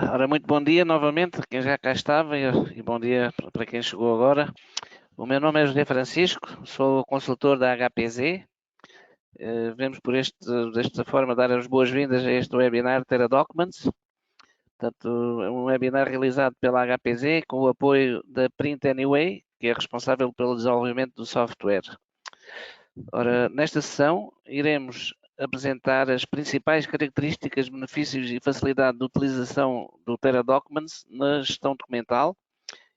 Ora, muito bom dia novamente a quem já cá estava e bom dia para quem chegou agora. O meu nome é José Francisco, sou consultor da HPZ. Vemos desta forma dar as boas-vindas a este webinar Tera Documents. Portanto, é um webinar realizado pela HPZ com o apoio da Print Anyway, que é responsável pelo desenvolvimento do software. Ora, nesta sessão iremos apresentar as principais características, benefícios e facilidade de utilização do Tera Documents na gestão documental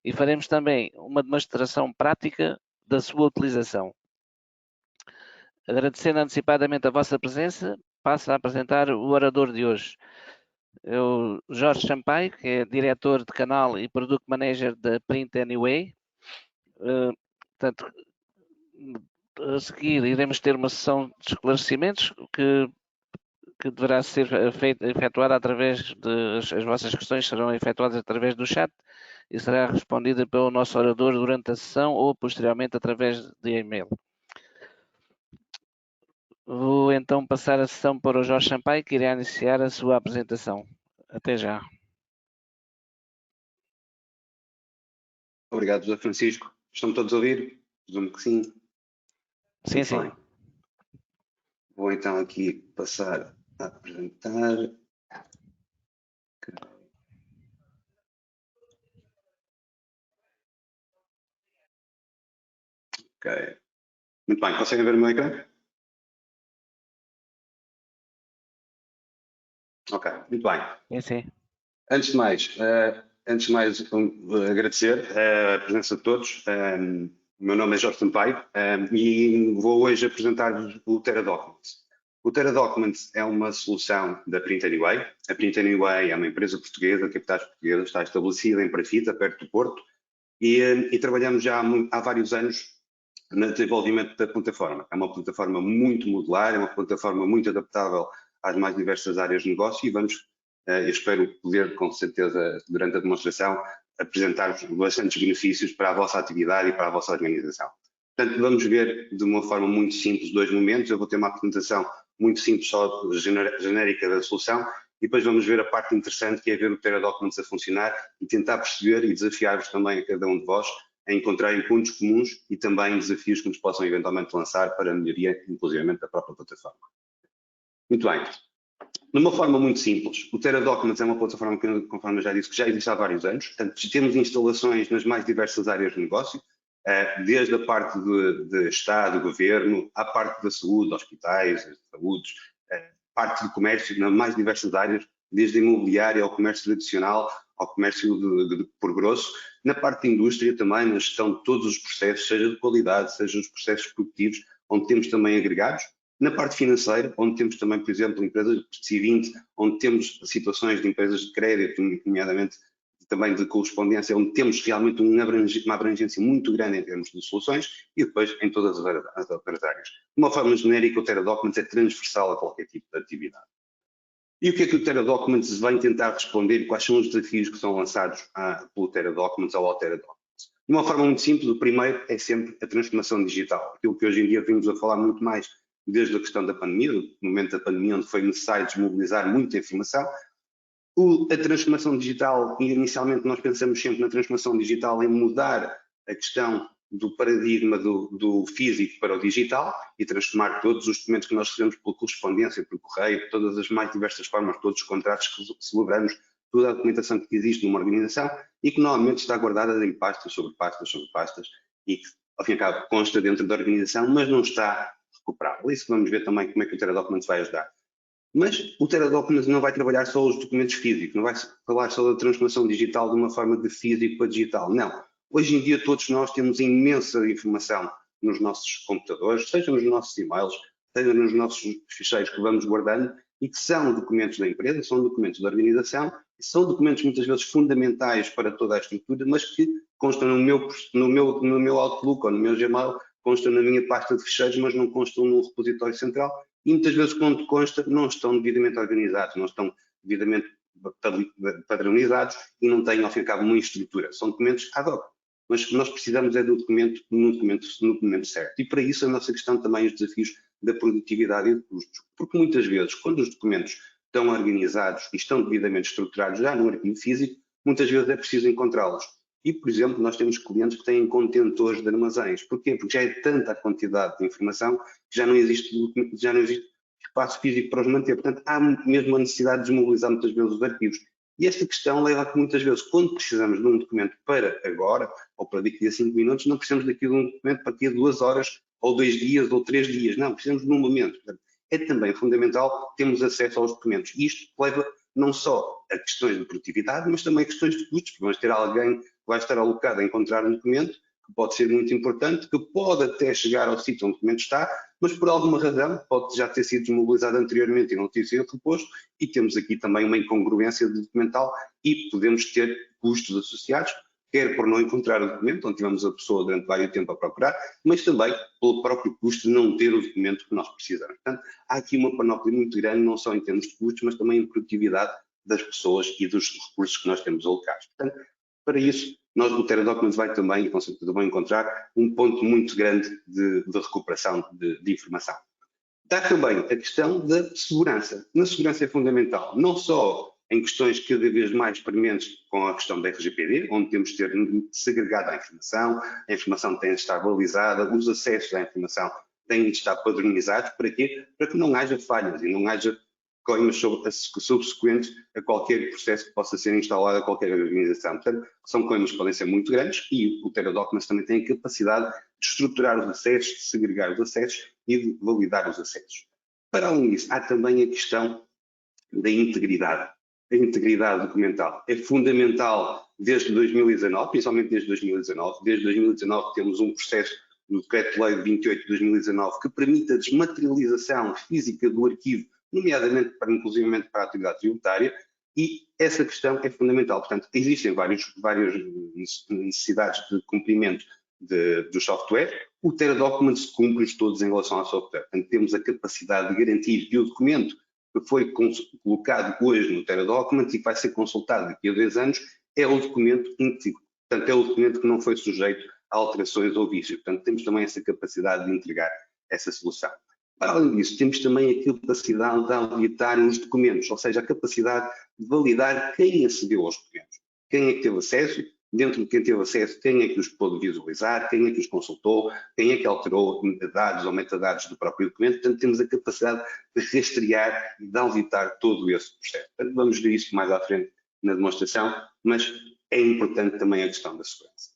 e faremos também uma demonstração prática da sua utilização. Agradecendo antecipadamente a vossa presença, passo a apresentar o orador de hoje. É o Jorge Sampaio, que é diretor de canal e Product Manager da Print Anyway. Portanto, a seguir iremos ter uma sessão de esclarecimentos que deverá ser efetuada através as vossas questões serão efetuadas através do chat e será respondida pelo nosso orador durante a sessão ou posteriormente através de e-mail. Vou então passar a sessão para o Jorge Sampaio, que irá iniciar a sua apresentação. Até já. Obrigado, José Francisco. Estão todos a ouvir? Presumo que sim. Sim, sim. Bem. Vou então aqui passar a apresentar. Ok. Muito bem, conseguem ver o meu ecrã? Ok, muito bem. Sim, sim. Antes de mais, agradecer a presença de todos. O meu nome é Jorge Sampaio e vou hoje apresentar-vos o Tera Documents. O Tera Documents é uma solução da Print Anyway. A Print Anyway é uma empresa portuguesa, de capitais portuguesas, está estabelecida em Parafita, perto do Porto, e trabalhamos já há vários anos no desenvolvimento da plataforma. É uma plataforma muito modular, é uma plataforma muito adaptável às mais diversas áreas de negócio e eu espero poder, com certeza, durante a demonstração, apresentar-vos bastantes benefícios para a vossa atividade e para a vossa organização. Portanto, vamos ver de uma forma muito simples dois momentos. Eu vou ter uma apresentação muito simples, só genérica da solução, e depois vamos ver a parte interessante, que é ver o Tera Documents a funcionar e tentar perceber e desafiar-vos também a cada um de vós a encontrarem pontos comuns e também desafios que nos possam eventualmente lançar para a melhoria, inclusivamente, da própria plataforma. Muito bem. De uma forma muito simples, o Tera Documents é uma plataforma que, conforme eu já disse, que já existe há vários anos. Portanto, temos instalações nas mais diversas áreas de negócio, desde a parte de Estado, Governo, à parte da saúde, hospitais, saúdes, parte de comércio, nas mais diversas áreas, desde a imobiliária ao comércio tradicional, ao comércio por grosso, na parte de indústria também, na gestão de todos os processos, seja de qualidade, seja os processos produtivos, onde temos também agregados. Na parte financeira, onde temos também, por exemplo, empresas de C20, onde temos situações de empresas de crédito, nomeadamente também de correspondência, onde temos realmente uma abrangência muito grande em termos de soluções, e depois em todas as outras áreas. De uma forma genérica, o Tera Documents é transversal a qualquer tipo de atividade. E o que é que o Tera Documents vem tentar responder? Quais são os desafios que são lançados pelo Tera Documents ou ao Tera Documents? De uma forma muito simples, o primeiro é sempre a transformação digital. Aquilo que hoje em dia vimos a falar muito mais desde a questão da pandemia, no momento da pandemia, onde foi necessário desmobilizar muita informação. A transformação digital, inicialmente nós pensamos sempre na transformação digital em mudar a questão do paradigma do físico para o digital e transformar todos os documentos que nós recebemos por correspondência, por correio, todas as mais diversas formas, todos os contratos que celebramos, toda a documentação que existe numa organização e que normalmente está guardada em pastas sobre pastas sobre pastas e que, ao fim e ao cabo, consta dentro da organização, mas não está recuperável. Isso vamos ver também como é que o Tera Documents vai ajudar. Mas o Tera Documents não vai trabalhar só os documentos físicos, não vai falar só da transformação digital de uma forma de físico para digital, não. Hoje em dia todos nós temos imensa informação nos nossos computadores, seja nos nossos e-mails, seja nos nossos ficheiros que vamos guardando e que são documentos da empresa, são documentos da organização, são documentos muitas vezes fundamentais para toda a estrutura, mas que constam no meu Outlook ou no meu Gmail, constam na minha pasta de ficheiros, mas não constam no repositório central e muitas vezes quando consta não estão devidamente organizados, não estão devidamente padronizados e não têm ao fim e ao cabo uma estrutura, são documentos ad hoc. Mas nós precisamos é do documento no documento certo. E para isso a nossa questão também os desafios da produtividade e de custos. Porque muitas vezes, quando os documentos estão organizados e estão devidamente estruturados já no arquivo físico, muitas vezes é preciso encontrá-los. E, por exemplo, nós temos clientes que têm contentores de armazéns. Porquê? Porque já é tanta a quantidade de informação que já não existe espaço físico para os manter. Portanto, há mesmo a necessidade de desmobilizar muitas vezes os arquivos. E esta questão leva a que muitas vezes, quando precisamos de um documento para agora, ou para daqui a 5 minutos, não precisamos daqui de um documento para daqui a 2 horas, ou 2 dias, ou 3 dias. Não, precisamos de um momento. Portanto, é também fundamental termos acesso aos documentos. E isto leva não só a questões de produtividade, mas também a questões de custos, porque vamos ter alguém que vai estar alocado a encontrar um documento, que pode ser muito importante, que pode até chegar ao sítio onde o documento está, mas por alguma razão pode já ter sido desmobilizado anteriormente e não ter sido reposto, e temos aqui também uma incongruência de documental e podemos ter custos associados, quer por não encontrar o documento, onde tivemos a pessoa durante vários tempo a procurar, mas também pelo próprio custo de não ter o documento que nós precisamos. Portanto, há aqui uma panóplia muito grande, não só em termos de custos, mas também em produtividade das pessoas e dos recursos que nós temos alocados. Portanto, para isso, nós no Terra Documents vai também, e com certeza vão encontrar, um ponto muito grande de recuperação de informação. Dá também a questão da segurança. Na segurança é fundamental, não só em questões cada vez mais prementes com a questão da RGPD, onde temos de ter segregada a informação tem de estar balizada, os acessos à informação têm de estar padronizados. Para quê? Para que não haja falhas e não haja coimas subsequentes a qualquer processo que possa ser instalado a qualquer organização. Portanto, são coimas que podem ser muito grandes e o Terra Documents também tem a capacidade de estruturar os acessos, de segregar os acessos e de validar os acessos. Para além disso, há também a questão da integridade. A integridade documental é fundamental desde 2019, principalmente desde 2019. Desde 2019 temos um processo no Decreto-Lei 28 de 2019 que permite a desmaterialização física do arquivo, nomeadamente inclusivamente para a atividade tributária, e essa questão é fundamental. Portanto, existem várias necessidades de cumprimento do software. O Terra Documents cumpre-os todos em relação ao software. Portanto, temos a capacidade de garantir que o documento que foi colocado hoje no Terra Documents e que vai ser consultado daqui a 2 anos é o documento íntegro. Portanto, é o documento que não foi sujeito a alterações ou vícios. Portanto, temos também essa capacidade de entregar essa solução. Para além disso, temos também a capacidade de auditar os documentos, ou seja, a capacidade de validar quem acedeu aos documentos, quem é que teve acesso, dentro de quem teve acesso, quem é que os pôde visualizar, quem é que os consultou, quem é que alterou dados ou metadados do próprio documento. Portanto, temos a capacidade de rastrear e de auditar todo esse processo. Portanto, vamos ver isso mais à frente na demonstração, mas é importante também a questão da segurança.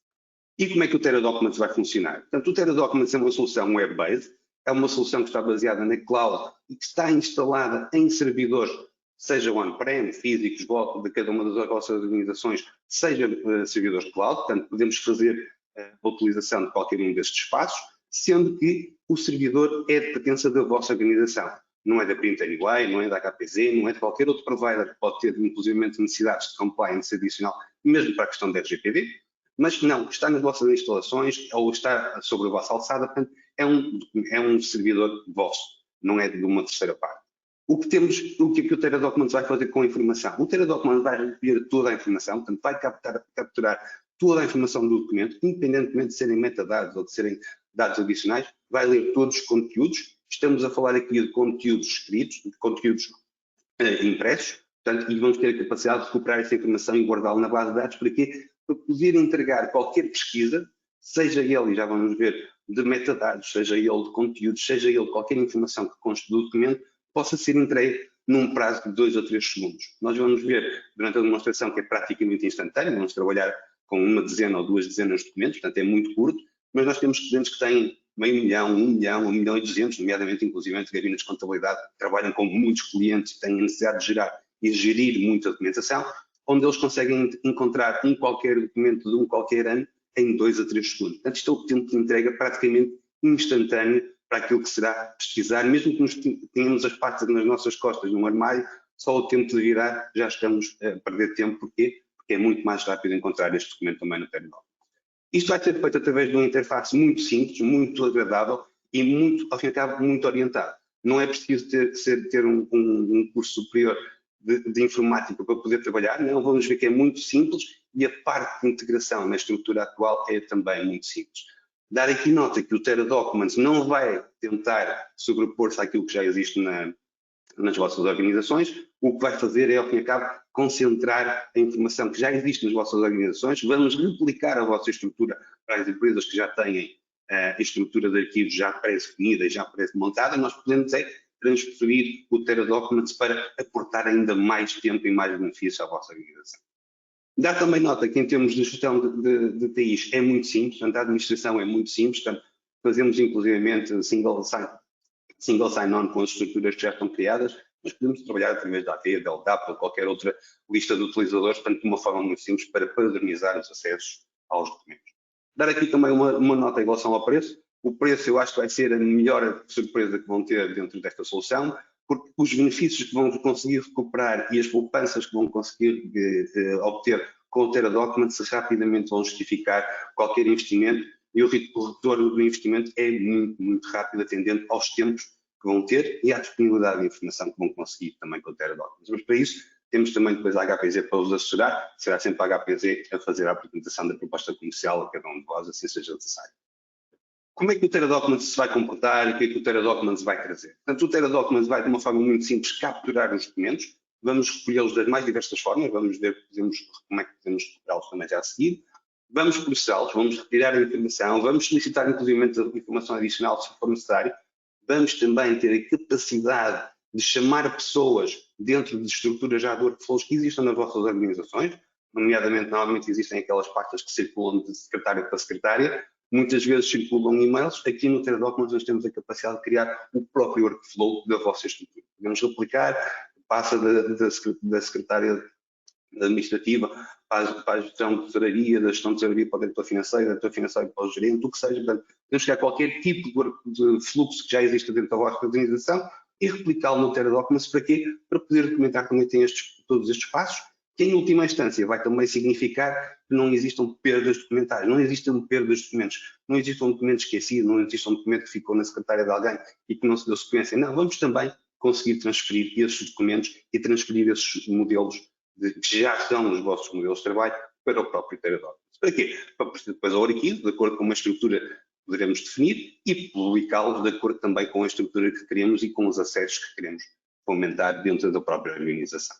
E como é que o Terra Documents vai funcionar? Portanto, o Terra Documents é uma solução web-based, é uma solução que está baseada na cloud e que está instalada em servidores, seja on-prem, físicos, de cada uma das vossas organizações, seja servidores cloud. Portanto, podemos fazer a utilização de qualquer um destes espaços, sendo que o servidor é de pertença da vossa organização. Não é da Printer Anyway, não é da HPZ, não é de qualquer outro provider que pode ter, inclusive, necessidades de compliance adicional, mesmo para a questão da RGPD, mas não, está nas vossas instalações ou está sobre a vossa alçada. Portanto, é um servidor vosso, não é de uma terceira parte. O que o Terra Documents vai fazer com a informação? O Terra Documents vai recolher toda a informação, portanto, vai capturar toda a informação do documento, independentemente de serem metadados ou de serem dados adicionais, vai ler todos os conteúdos. Estamos a falar aqui de conteúdos escritos, de conteúdos impressos, portanto, e vamos ter a capacidade de recuperar essa informação e guardá-la na base de dados. Para quê? Para poder entregar qualquer pesquisa, seja ele, e já vamos ver, de metadados, seja ele de conteúdos, seja ele qualquer informação que conste do documento, possa ser entregue num prazo de 2 ou 3 segundos. Nós vamos ver durante a demonstração que é praticamente instantâneo, vamos trabalhar com uma dezena ou 2 dezenas de documentos, portanto é muito curto, mas nós temos clientes que têm meio milhão, 1 milhão, 1 milhão e 200, nomeadamente, inclusive, gabinetes de contabilidade, que trabalham com muitos clientes e têm a necessidade de gerar e gerir muita documentação, onde eles conseguem encontrar qualquer documento de qualquer ano em 2 a 3 segundos. Portanto, isto é o tempo de entrega praticamente instantâneo para aquilo que será pesquisar, mesmo que nos tenhamos as pastas nas nossas costas num armário, só o tempo de virar já estamos a perder tempo. Porquê? Porque é muito mais rápido encontrar este documento também no terminal. Isto vai ser feito através de uma interface muito simples, muito agradável e muito, ao fim e ao cabo, muito orientada. Não é preciso ter um curso superior de informática para poder trabalhar, não, vamos ver que é muito simples e a parte de integração na estrutura atual é também muito simples. Dar aqui nota que o Terra Documents não vai tentar sobrepor-se àquilo que já existe nas vossas organizações. o que vai fazer é, ao fim e ao cabo, concentrar a informação que já existe nas vossas organizações, vamos replicar a vossa estrutura para as empresas que já têm a estrutura de arquivos já pré-definida e já pré-montada, nós podemos transferir o TeraDocuments para aportar ainda mais tempo e mais benefício à vossa organização. Dá também nota que em termos de gestão de TIs é muito simples, portanto a administração é muito simples, portanto fazemos inclusivamente single sign-on com as estruturas que já estão criadas, mas podemos trabalhar através da AT, da LDAP ou qualquer outra lista de utilizadores, portanto de uma forma muito simples para padronizar os acessos aos documentos. Dar aqui também uma nota em relação ao preço. O preço eu acho que vai ser a melhor surpresa que vão ter dentro desta solução, porque os benefícios que vão conseguir recuperar e as poupanças que vão conseguir obter com o TeraDocuments rapidamente vão justificar qualquer investimento e o retorno do investimento é muito, muito rápido, atendendo aos tempos que vão ter e à disponibilidade de informação que vão conseguir também com o TeraDocuments. Mas para isso temos também depois a HPZ para os assessorar, será sempre a HPZ a fazer a apresentação da proposta comercial a cada um de vós, assim seja necessário. Como é que o TeraDocuments se vai comportar e o que é que o TeraDocuments vai trazer? Portanto, o TeraDocuments vai, de uma forma muito simples, capturar os documentos, vamos recolhê-los das mais diversas formas, vamos ver como é que podemos recuperá-los também já a seguir, vamos processá-los, vamos retirar a informação, vamos solicitar inclusive informação adicional se for necessário, vamos também ter a capacidade de chamar pessoas dentro de estruturas já de workflows que existam nas vossas organizações, nomeadamente, normalmente existem aquelas pastas que circulam de secretária para secretária, muitas vezes circulam e-mails, aqui no TeraDocuments nós temos a capacidade de criar o próprio workflow da vossa estrutura. Podemos replicar, passa da secretária administrativa para a gestão de tesouraria, da gestão de tesouraria para o diretor financeiro, da diretor financeiro para o gerente, o que seja. Portanto, podemos criar qualquer tipo de fluxo que já exista dentro da vossa organização e replicá-lo no TeraDocuments para quê? Para poder documentar como tem todos estes passos, que em última instância vai também significar que não existam perdas documentais, não existam perdas de documentos, não existe um documento esquecido, não existe um documento que ficou na secretária de alguém e que não se deu sequência. Não, vamos também conseguir transferir esses documentos e transferir esses modelos que já estão nos vossos modelos de trabalho para o próprio TeraDocuments. Para quê? Para depois ao arquivo, de acordo com uma estrutura que poderemos definir e publicá-los de acordo também com a estrutura que queremos e com os acessos que queremos fomentar dentro da própria organização.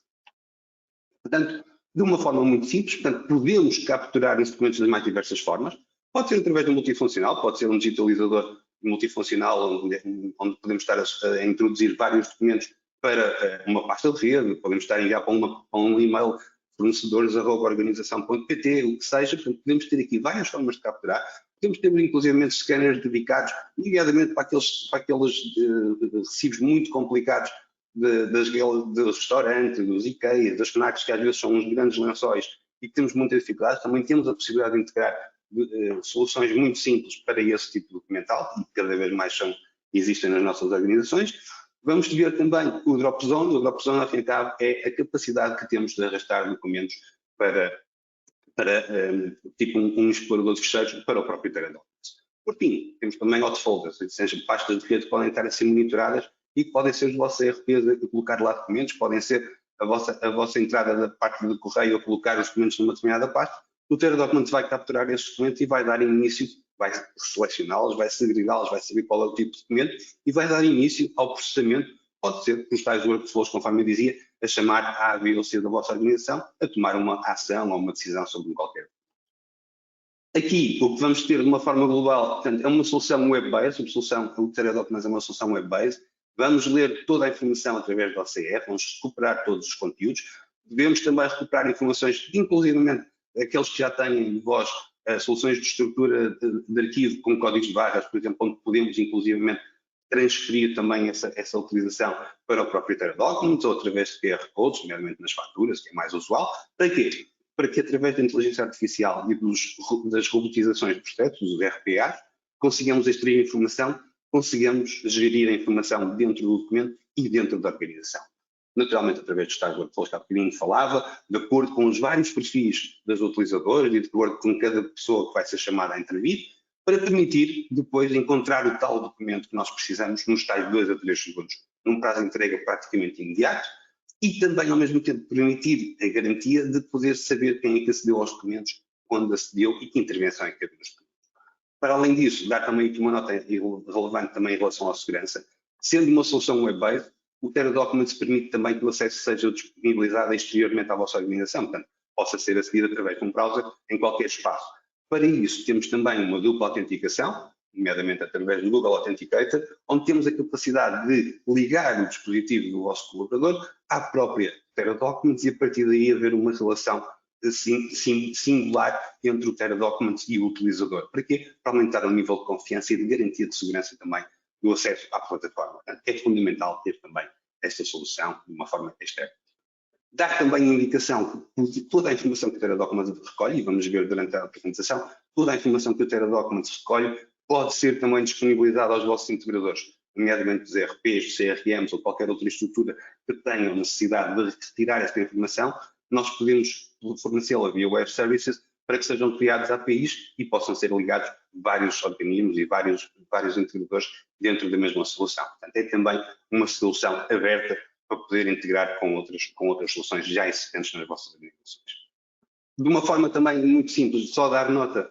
Portanto, de uma forma muito simples, portanto, podemos capturar esses documentos das mais diversas formas. Pode ser através do multifuncional, pode ser um digitalizador multifuncional, onde podemos estar a introduzir vários documentos para uma pasta de rede, podemos estar a enviar para um e-mail fornecedores@organização.pt, o que seja. Portanto, podemos ter aqui várias formas de capturar. Podemos ter, inclusive, scanners dedicados, nomeadamente para aqueles recibos muito complicados do restaurante, dos IKEA, das FNACs, que às vezes são uns grandes lençóis e que temos muita dificuldade. Também temos a possibilidade de integrar soluções muito simples para esse tipo de documental, e cada vez mais existem nas nossas organizações. Vamos ver também o Dropzone. O Dropzone, ao fim e ao cabo, é a capacidade que temos de arrastar documentos para tipo um explorador de fecheiros para o próprio TeraDocuments. Por fim, temos também hotfolders, ou seja, pastas de rede que podem estar a ser monitoradas e que podem ser os vossos ERPs a colocar lá documentos, podem ser a vossa entrada da parte do correio a colocar os documentos numa determinada pasta. O TeraDocuments vai capturar esses documentos e vai dar início, vai selecioná-los, vai segregá-los, vai saber qual é o tipo de documento e vai dar início ao processamento. Pode ser os tais workflows, conforme eu dizia, a chamar A, B ou C da vossa organização a tomar uma ação ou uma decisão sobre qualquer. Aqui, o que vamos ter de uma forma global, portanto, é uma solução web-based, o TeraDocuments é uma solução web-based. Vamos ler toda a informação através do OCR, vamos recuperar todos os conteúdos. Devemos também recuperar informações, inclusivamente aqueles que já têm de vós soluções de estrutura de arquivo com códigos de barras, por exemplo, onde podemos inclusivamente transferir também essa utilização para o próprio TeraDocuments ou através de QR codes, nomeadamente nas faturas, que é mais usual. Para quê? Para que através da inteligência artificial e das robotizações de processos, os RPAs, consigamos extrair informação, consigamos gerir a informação dentro do documento e dentro da organização. Naturalmente, através dos tais workflows que há bocadinho falava, de acordo com os vários perfis dos utilizadores e de acordo com cada pessoa que vai ser chamada a intervir, para permitir depois encontrar o tal documento que nós precisamos nos tais 2 a 3 segundos, num prazo de entrega praticamente imediato, e também ao mesmo tempo permitir a garantia de poder saber quem é que acedeu aos documentos, quando acedeu e que intervenção é que teve nos documentos. Para além disso, dar também aqui uma nota relevante também em relação à segurança. Sendo uma solução web-based, o TeraDocuments permite também que o acesso seja disponibilizado exteriormente à vossa organização, portanto, possa ser acedido através de um browser em qualquer espaço. Para isso, temos também uma dupla autenticação, nomeadamente através do Google Authenticator, onde temos a capacidade de ligar o dispositivo do vosso colaborador à própria TeraDocuments e a partir daí haver uma relação singular entre o TeraDocuments e o utilizador. Para quê? Para aumentar o nível de confiança e de garantia de segurança também do acesso à plataforma. Portanto, é fundamental ter também esta solução de uma forma externa. Dar também a indicação que toda a informação que o TeraDocuments recolhe, e vamos ver durante a apresentação, toda a informação que o TeraDocuments recolhe pode ser também disponibilizada aos vossos integradores, nomeadamente dos ERPs, dos CRMs ou qualquer outra estrutura que tenham necessidade de retirar esta informação, nós podemos fornecê-la via Web Services para que sejam criados APIs e possam ser ligados vários organismos e vários integradores dentro da mesma solução. Portanto, é também uma solução aberta para poder integrar com outras soluções já existentes nas vossas organizações. De uma forma também muito simples, só dar nota,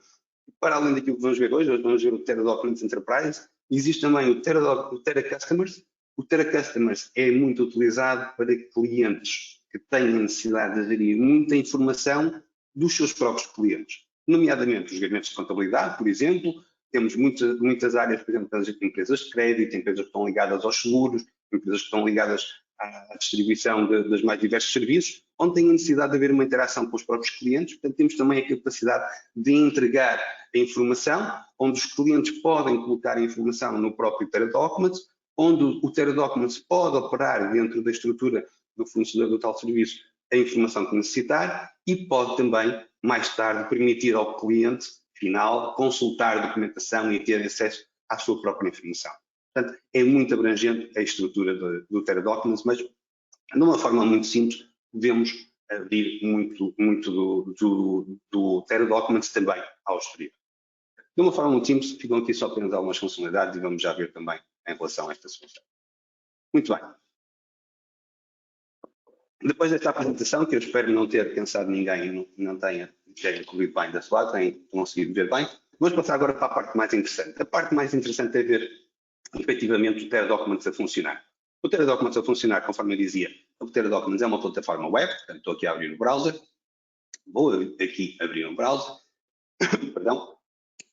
para além daquilo que vamos ver hoje vamos ver o TeraDocuments Enterprise, existe também o Tera Customers. O Tera Customers é muito utilizado para clientes que tenham necessidade de gerir muita informação dos seus próprios clientes, nomeadamente os gabinetes de contabilidade, por exemplo. Temos muitas áreas, por exemplo, das empresas de crédito, empresas que estão ligadas aos seguros, empresas que estão ligadas à distribuição dos mais diversos serviços, onde tem a necessidade de haver uma interação com os próprios clientes. Portanto, temos também a capacidade de entregar a informação, onde os clientes podem colocar a informação no próprio TeraDocuments, onde o TeraDocuments pode operar dentro da estrutura do fornecedor do tal serviço a informação que necessitar e pode também, mais tarde, permitir ao cliente final consultar a documentação e ter acesso à sua própria informação. Portanto, é muito abrangente a estrutura do TeraDocuments, mas de uma forma muito simples, podemos abrir muito do TeraDocuments também ao exterior. De uma forma muito simples, ficam aqui só apenas algumas funcionalidades e vamos já ver também em relação a esta solução. Muito bem. Depois desta apresentação, que eu espero não ter cansado ninguém e não tenha corrido bem da sua lado, tenham conseguido ver bem, vamos passar agora para a parte mais interessante. A parte mais interessante é ver efetivamente o TeraDocuments a funcionar. O TeraDocuments a funcionar, conforme eu dizia, o TeraDocuments é uma plataforma web, portanto estou aqui a abrir o browser, vou aqui abrir um browser, perdão,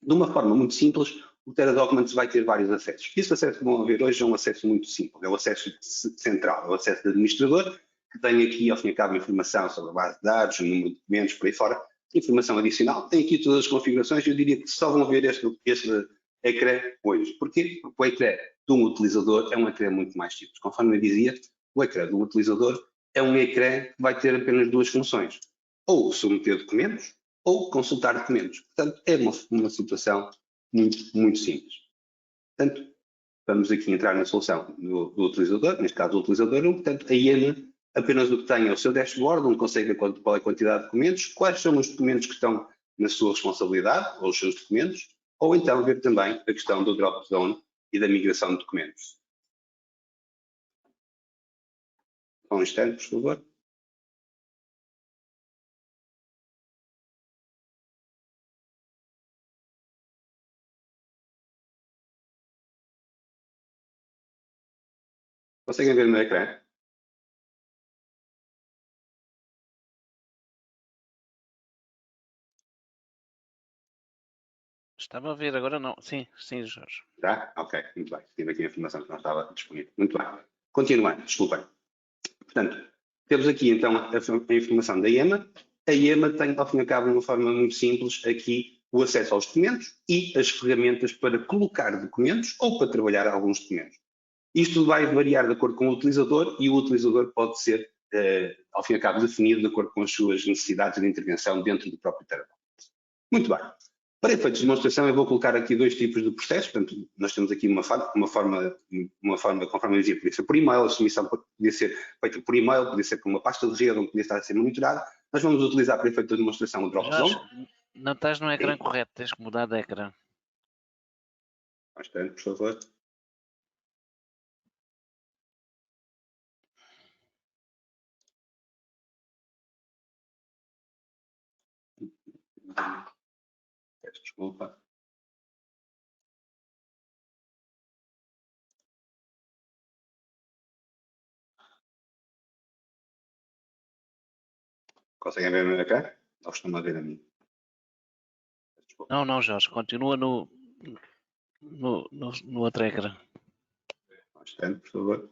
de uma forma muito simples, o TeraDocuments vai ter vários acessos. Esse acesso que vão ver hoje é um acesso muito simples, é o acesso central, é o acesso de administrador, que tem aqui, ao fim e ao cabo, informação sobre a base de dados, o número de documentos, por aí fora, informação adicional, tem aqui todas as configurações, eu diria que só vão ver este ecrã hoje. Porquê? Porque o ecrã de um utilizador é um ecrã muito mais simples. Conforme eu dizia, o ecrã do utilizador é um ecrã que vai ter apenas duas funções, ou submeter documentos, ou consultar documentos. Portanto, é uma situação muito simples. Portanto, vamos aqui entrar na solução do utilizador, neste caso do utilizador 1, portanto, a IEMA apenas o que tem é o seu dashboard, onde consegue ver qual é a quantidade de documentos, quais são os documentos que estão na sua responsabilidade, ou os seus documentos, ou então ver também a questão do drop-down e da migração de documentos. Um instante, por favor. Conseguem ver o meu ecrã? Estava a ver, agora não. Sim, sim, Jorge. Já? Ok, muito bem. Tive aqui a informação que não estava disponível. Muito bem. Continuando, desculpem. Portanto, temos aqui então a informação da IEMA. A IEMA tem, ao fim e ao cabo, de uma forma muito simples, aqui o acesso aos documentos e as ferramentas para colocar documentos ou para trabalhar alguns documentos. Isto vai variar de acordo com o utilizador e o utilizador pode ser, ao fim e ao cabo, definido de acordo com as suas necessidades de intervenção dentro do próprio TeraDocuments. Muito bem. Para efeitos de demonstração, eu vou colocar aqui dois tipos de processos. Portanto, nós temos aqui uma forma, conforme eu dizia, podia ser por e-mail, a submissão podia ser feita por e-mail, podia ser por uma pasta de rede, onde podia estar a ser monitorada. Nós vamos utilizar para efeito de demonstração o Dropzone. Jorge, não estás no ecrã correto, tens que mudar de ecrã. Bastante, por favor. Peço desculpa. Conseguem ver a minha cara? Ou estão a ver a mim? Não, Jorge, continua no outro ecrã. Bastante, por favor.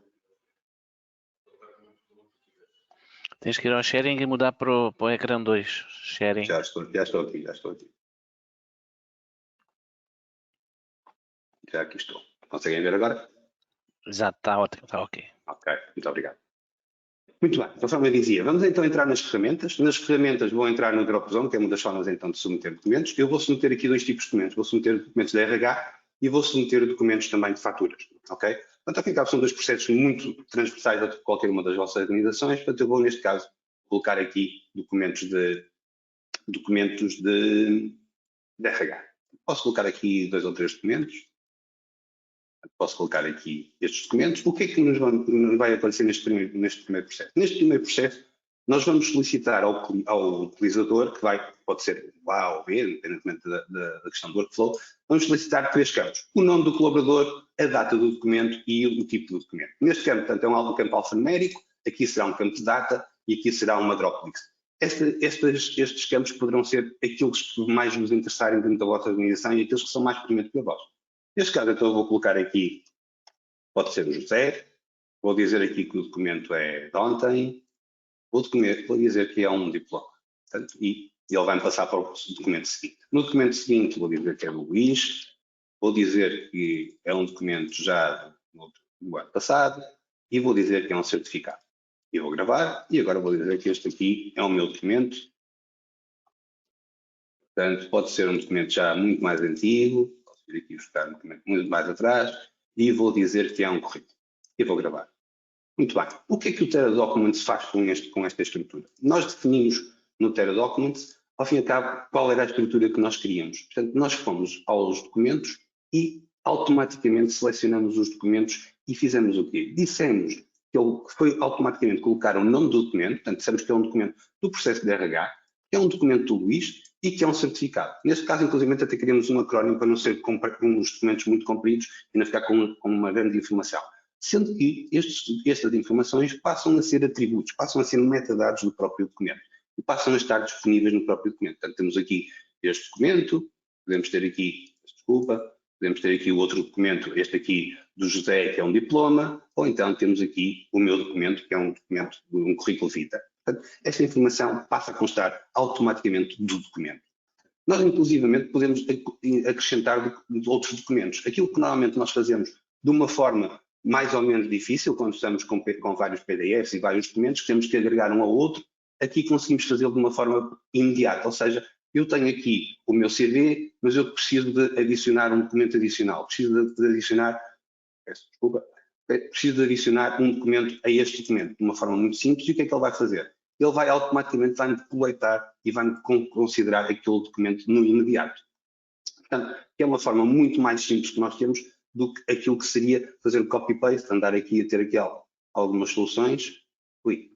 Tens que ir ao sharing e mudar para o ecrã 2. Sharing. Já estou aqui. Já aqui estou. Conseguem ver agora? Exato, está ótimo, está ok. Ok, muito obrigado. Muito bem, conforme eu dizia, vamos então entrar nas ferramentas. Nas ferramentas vou entrar no Dropzone, que é uma das formas então de submeter documentos. Eu vou submeter aqui dois tipos de documentos. Vou submeter documentos de RH e vou submeter documentos também de faturas. Ok? Portanto, ao fim e ao cabo, são dois processos muito transversais a qualquer uma das vossas organizações. Portanto, eu vou, neste caso, colocar aqui documentos de RH. Posso colocar aqui 2 ou 3 documentos. Posso colocar aqui estes documentos. O que é que nos vai acontecer neste primeiro processo? Neste primeiro processo, nós vamos solicitar ao utilizador, que pode ser o A ou B, independentemente da questão do workflow, vamos solicitar 3 campos. O nome do colaborador, a data do documento e o tipo do documento. Neste campo, portanto, é um campo alfanumérico, aqui será um campo de data e aqui será uma drop list. Estes campos poderão ser aqueles que mais vos interessarem dentro da vossa organização e aqueles que são mais pertinentes para vós. Neste caso, então, eu vou colocar aqui, pode ser o José, vou dizer aqui que o documento é de ontem, vou dizer que é um diploma. Portanto, e ele vai-me passar para o documento seguinte. No documento seguinte, vou dizer que é do Luís, vou dizer que é um documento já do ano passado e vou dizer que é um certificado. E vou gravar e agora vou dizer que este aqui é o meu documento. Portanto, pode ser um documento já muito mais antigo, posso vir aqui buscar um documento muito mais atrás e vou dizer que é um currículo. E vou gravar. Muito bem. O que é que o Tera Documents faz com esta estrutura? Nós definimos no Tera Documents, ao fim e ao cabo, qual era a estrutura que nós queríamos. Portanto, nós fomos aos documentos e automaticamente selecionamos os documentos e fizemos o quê? Dissemos que ele foi automaticamente colocar o nome do documento, portanto, dissemos que é um documento do processo de RH, que é um documento do Luís e que é um certificado. Neste caso, inclusive, até queríamos um acrónimo para não ser uns documentos muito compridos e não ficar com uma grande informação. Sendo que estas informações passam a ser atributos, passam a ser metadados do próprio documento e passam a estar disponíveis no próprio documento. Portanto, temos aqui este documento, podemos ter aqui, podemos ter aqui o outro documento, este aqui do José, que é um diploma, ou então temos aqui o meu documento, que é um documento, um currículo vitae. Portanto, esta informação passa a constar automaticamente do documento. Nós, inclusivamente, podemos acrescentar outros documentos. Aquilo que normalmente nós fazemos de uma forma mais ou menos difícil, quando estamos com vários PDFs e vários documentos, que temos que agregar um ao outro, aqui conseguimos fazê-lo de uma forma imediata, ou seja, eu tenho aqui o meu CV, mas eu preciso de adicionar um documento adicional, preciso de adicionar um documento a este documento, de uma forma muito simples, e o que é que ele vai fazer? Ele vai automaticamente coletar e vai considerar aquele documento no imediato. Portanto, é uma forma muito mais simples que nós temos do que aquilo que seria fazer copy-paste, andar aqui a ter aqui algumas soluções. Ui,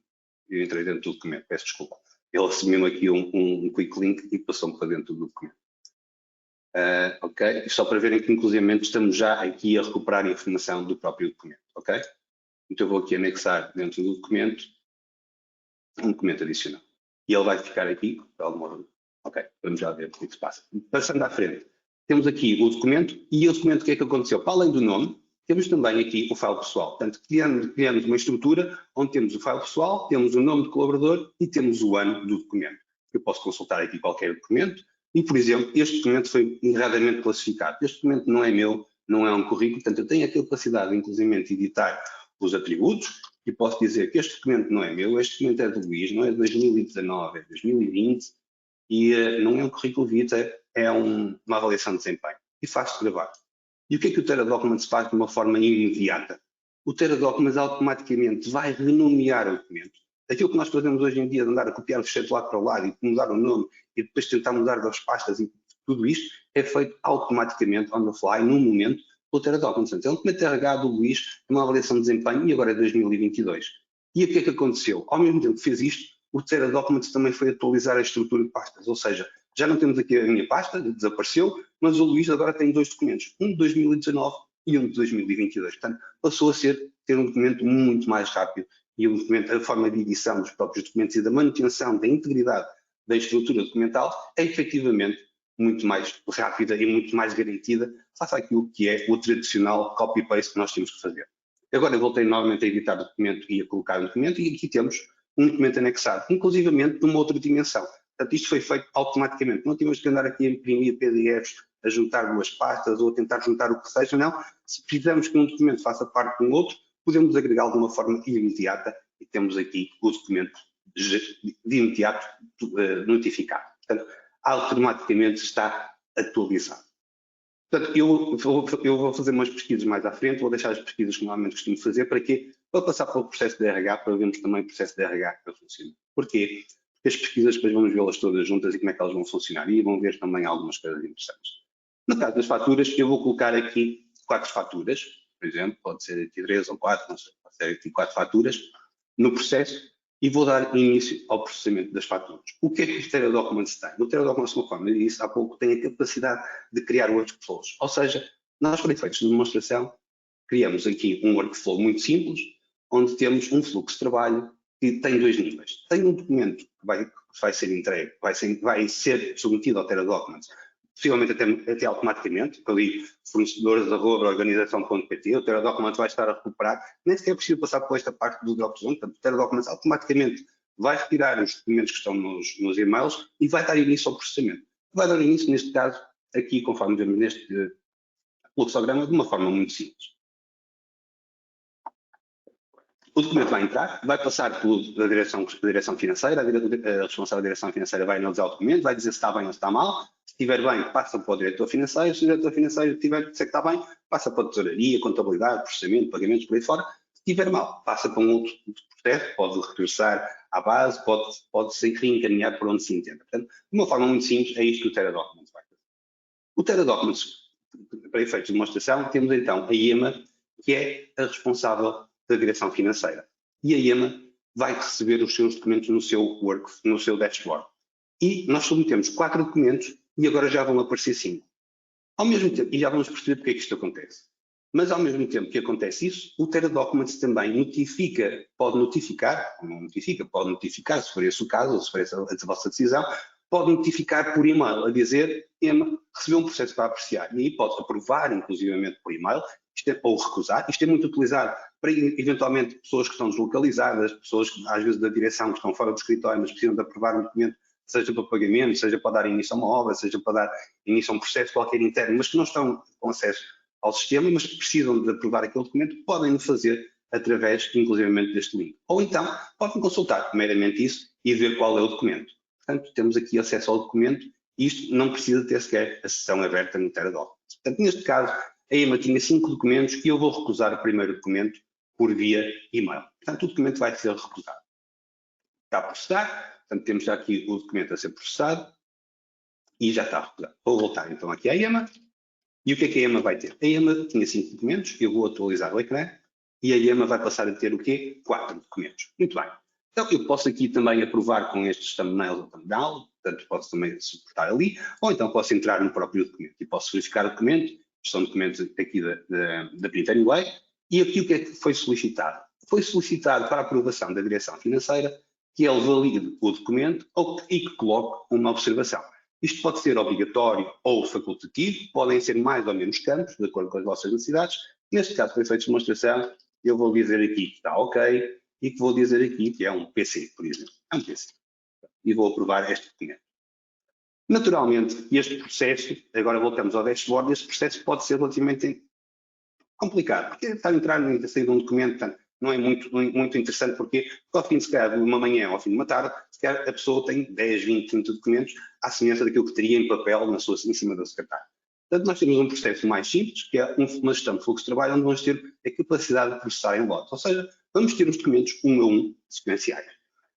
eu entrei dentro do documento, peço desculpa. Ele assumiu aqui um quick link e passou-me para dentro do documento. Ok, só para verem que inclusive estamos já aqui a recuperar a informação do próprio documento, ok? Então eu vou aqui anexar dentro do documento um documento adicional. E ele vai ficar aqui, ok, vamos já ver o que se passa. Passando à frente, temos aqui o documento e o documento, o que é que aconteceu? Para além do nome, temos também aqui o file pessoal. Portanto, criamos uma estrutura onde temos o file pessoal, temos o nome do colaborador e temos o ano do documento. Eu posso consultar aqui qualquer documento e, por exemplo, este documento foi erradamente classificado. Este documento não é meu, não é um currículo, portanto, eu tenho a capacidade, inclusive, de editar os atributos e posso dizer que este documento não é meu, este documento é do Luís, não é de 2019, é de 2020 e não é um currículo vitae, é uma avaliação de desempenho e faz-se gravar. E o que é que o Tera Documents faz de uma forma imediata? O Tera Documents automaticamente vai renomear o documento. Aquilo que nós fazemos hoje em dia de andar a copiar o fecheiro de lado para o lado e mudar o nome e depois tentar mudar das pastas e tudo isto é feito automaticamente, on the fly, num momento, pelo Tera Documents. Então, o documento RH do Luís é uma avaliação de desempenho e agora é 2022. E o que é que aconteceu? Ao mesmo tempo que fez isto, o Tera Documents também foi atualizar a estrutura de pastas, ou seja, já não temos aqui a minha pasta, desapareceu, mas o Luís agora tem 2 documentos, um de 2019 e um de 2022. Portanto, passou a ter um documento muito mais rápido e o documento, a forma de edição dos próprios documentos e da manutenção da integridade da estrutura documental é efetivamente muito mais rápida e muito mais garantida face àquilo que é o tradicional copy-paste que nós temos que fazer. Agora eu voltei novamente a editar o documento e a colocar o documento e aqui temos um documento anexado, inclusivamente numa outra dimensão. Portanto, isto foi feito automaticamente. Não tínhamos que andar aqui a imprimir PDFs, a juntar duas pastas ou a tentar juntar o que seja, não. Se precisamos que um documento faça parte de um outro, podemos agregá-lo de uma forma imediata e temos aqui o documento de imediato notificado. Portanto, automaticamente está atualizado. Portanto, eu vou fazer umas pesquisas mais à frente, vou deixar as pesquisas que normalmente costumo fazer, para quê? Para passar pelo processo de RH, para vermos também o processo de RH que funciona. Porquê? Porque as pesquisas depois vamos vê-las todas juntas e como é que elas vão funcionar e vão ver também algumas coisas interessantes. No caso das faturas, eu vou colocar aqui 4 faturas, por exemplo, pode ser aqui 3 ou 4, não sei, pode ser aqui 4 faturas, no processo, e vou dar início ao processamento das faturas. O que é que o Tera Documents tem? O Tera Documents, conforme eu disse há pouco, tem a capacidade de criar workflows. Ou seja, nós, para efeitos de demonstração, criamos aqui um workflow muito simples, onde temos um fluxo de trabalho que tem 2 níveis. Tem um documento que vai ser entregue, vai ser submetido ao Tera Documents, possivelmente até automaticamente, ali fornecedores@organização.pt, o Tera Documents vai estar a recuperar, nem sequer é preciso passar por esta parte do drop zone, portanto o Tera Documents automaticamente vai retirar os documentos que estão nos e-mails e vai dar início ao processamento. Vai dar início, neste caso, aqui, conforme vemos neste fluxograma, de uma forma muito simples. O documento vai entrar, vai passar pela direção financeira, a responsável da direção financeira vai analisar o documento, vai dizer se está bem ou se está mal. Se estiver bem, passa para o diretor financeiro. Se o diretor financeiro tiver que está bem, passa para a tesouraria, contabilidade, processamento, pagamentos, por aí fora. Se estiver mal, passa para um outro processo, pode regressar à base, pode se reencaminhar por onde se entenda. Portanto, de uma forma muito simples, é isto que o Tera Documents vai fazer. O Tera Documents, para efeitos de demonstração, temos então a IEMA, que é a responsável da direção financeira. E a IEMA vai receber os seus documentos no seu dashboard. E nós submetemos 4 documentos e agora já vão aparecer 5. Ao mesmo tempo, e já vamos perceber porque é que isto acontece. Mas ao mesmo tempo que acontece isso, o Tera Documents também pode notificar, se for esse o caso, ou se for essa a vossa decisão, pode notificar por e-mail, a dizer, EMA, recebeu um processo para apreciar. E aí pode aprovar, inclusivamente por e-mail, ou recusar. Isto é muito utilizado para, eventualmente, pessoas que estão deslocalizadas, pessoas que, às vezes, da direção, que estão fora do escritório, mas precisam de aprovar um documento, seja para pagamento, seja para dar início a uma obra, seja para dar início a um processo qualquer interno, mas que não estão com acesso ao sistema, mas que precisam de aprovar aquele documento, podem fazer através, inclusivamente, deste link. Ou então, podem consultar primeiramente isso e ver qual é o documento. Portanto, temos aqui acesso ao documento e isto não precisa ter sequer a sessão aberta no Tera Documents. Portanto, neste caso, a EMA tinha 5 documentos e eu vou recusar o primeiro documento por via e-mail. Portanto, o documento vai ser recusado. Está a processar, portanto, temos já aqui o documento a ser processado e já está recusado. Vou voltar então aqui à EMA. E o que é que a EMA vai ter? A EMA tinha 5 documentos, eu vou atualizar o ecrã e a EMA vai passar a ter o quê? 4 documentos. Muito bem. Então, eu posso aqui também aprovar com estes thumbnails ou thumbnail, portanto, posso também suportar ali, ou então posso entrar no próprio documento e posso verificar o documento. São documentos aqui da Print Anyway, e aqui o que é que foi solicitado? Foi solicitado para a aprovação da direção financeira que ele valide o documento e que coloque uma observação. Isto pode ser obrigatório ou facultativo, podem ser mais ou menos campos, de acordo com as vossas necessidades. Neste caso, para efeitos de demonstração, eu vou dizer aqui que está ok e que vou dizer aqui que é um PC, por exemplo. É um PC. E vou aprovar este documento. Naturalmente, este processo, agora voltamos ao dashboard, este processo pode ser relativamente complicado, porque está a entrar e sair de um documento, portanto, não é muito interessante, porque ao fim de, se calhar, de uma manhã ou ao fim de uma tarde, se calhar a pessoa tem 10, 20, 30 documentos à semelhança daquilo que teria em papel em cima da secretária. Portanto, nós temos um processo mais simples, que é uma gestão de fluxo de trabalho, onde vamos ter a capacidade de processar em lote, ou seja, vamos ter os documentos um a um sequenciais.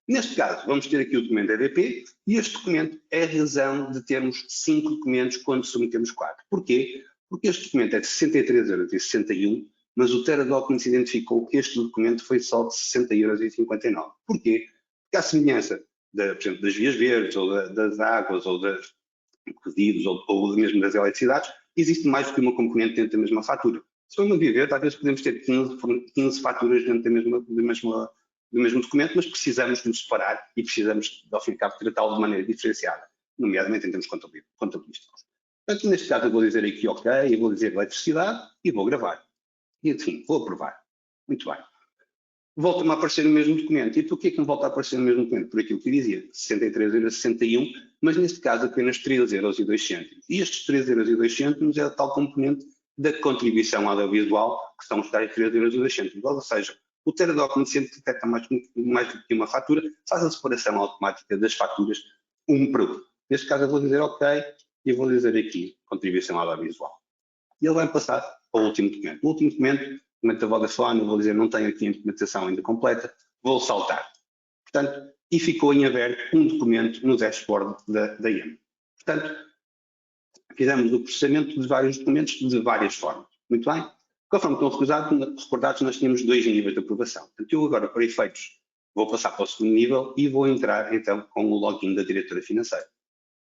Neste caso, vamos ter aqui o documento EDP e este documento é a razão de termos 5 documentos quando submetemos 4. Porquê? Porque este documento é de 63,61 €, mas o Tera Documents identificou que este documento foi só de 60,59 €. Porquê? Porque à semelhança, por exemplo, das vias verdes, ou das águas, ou dos resíduos, ou mesmo das eletricidades, existe mais do que uma componente dentro da mesma fatura. Se for uma via verde, às vezes podemos ter 15 faturas dentro da mesma do mesmo documento, mas precisamos de nos separar e precisamos, ao fim e ao cabo, tratá-lo de maneira diferenciada, nomeadamente em termos contabilísticos. Portanto, neste caso eu vou dizer aqui OK, eu vou dizer eletricidade e vou gravar. E enfim, vou aprovar. Muito bem. Volta-me a aparecer no mesmo documento. E porquê que me volta a aparecer no mesmo documento? Por aquilo que eu dizia, 63,61 €, mas neste caso apenas 3,02 €. E estes 3,02 € é a tal componente da contribuição audiovisual, que são os tais 3,02 €. Ou seja, o Teradocument sempre detecta mais do que uma fatura, faz a separação automática das faturas um para um. Neste caso eu vou dizer OK e vou dizer aqui contribuição audiovisual. E ele vai passar para o último documento. O último documento da Vodafone, eu vou dizer não tenho aqui a implementação ainda completa, vou saltar. Portanto, e ficou em aberto um documento no dashboard da IEMA. Portanto, fizemos o processamento de vários documentos de várias formas. Muito bem? Conforme estão recordados, nós tínhamos 2 níveis de aprovação. Portanto, eu agora, para efeitos, vou passar para o segundo nível e vou entrar, então, com o login da diretora financeira.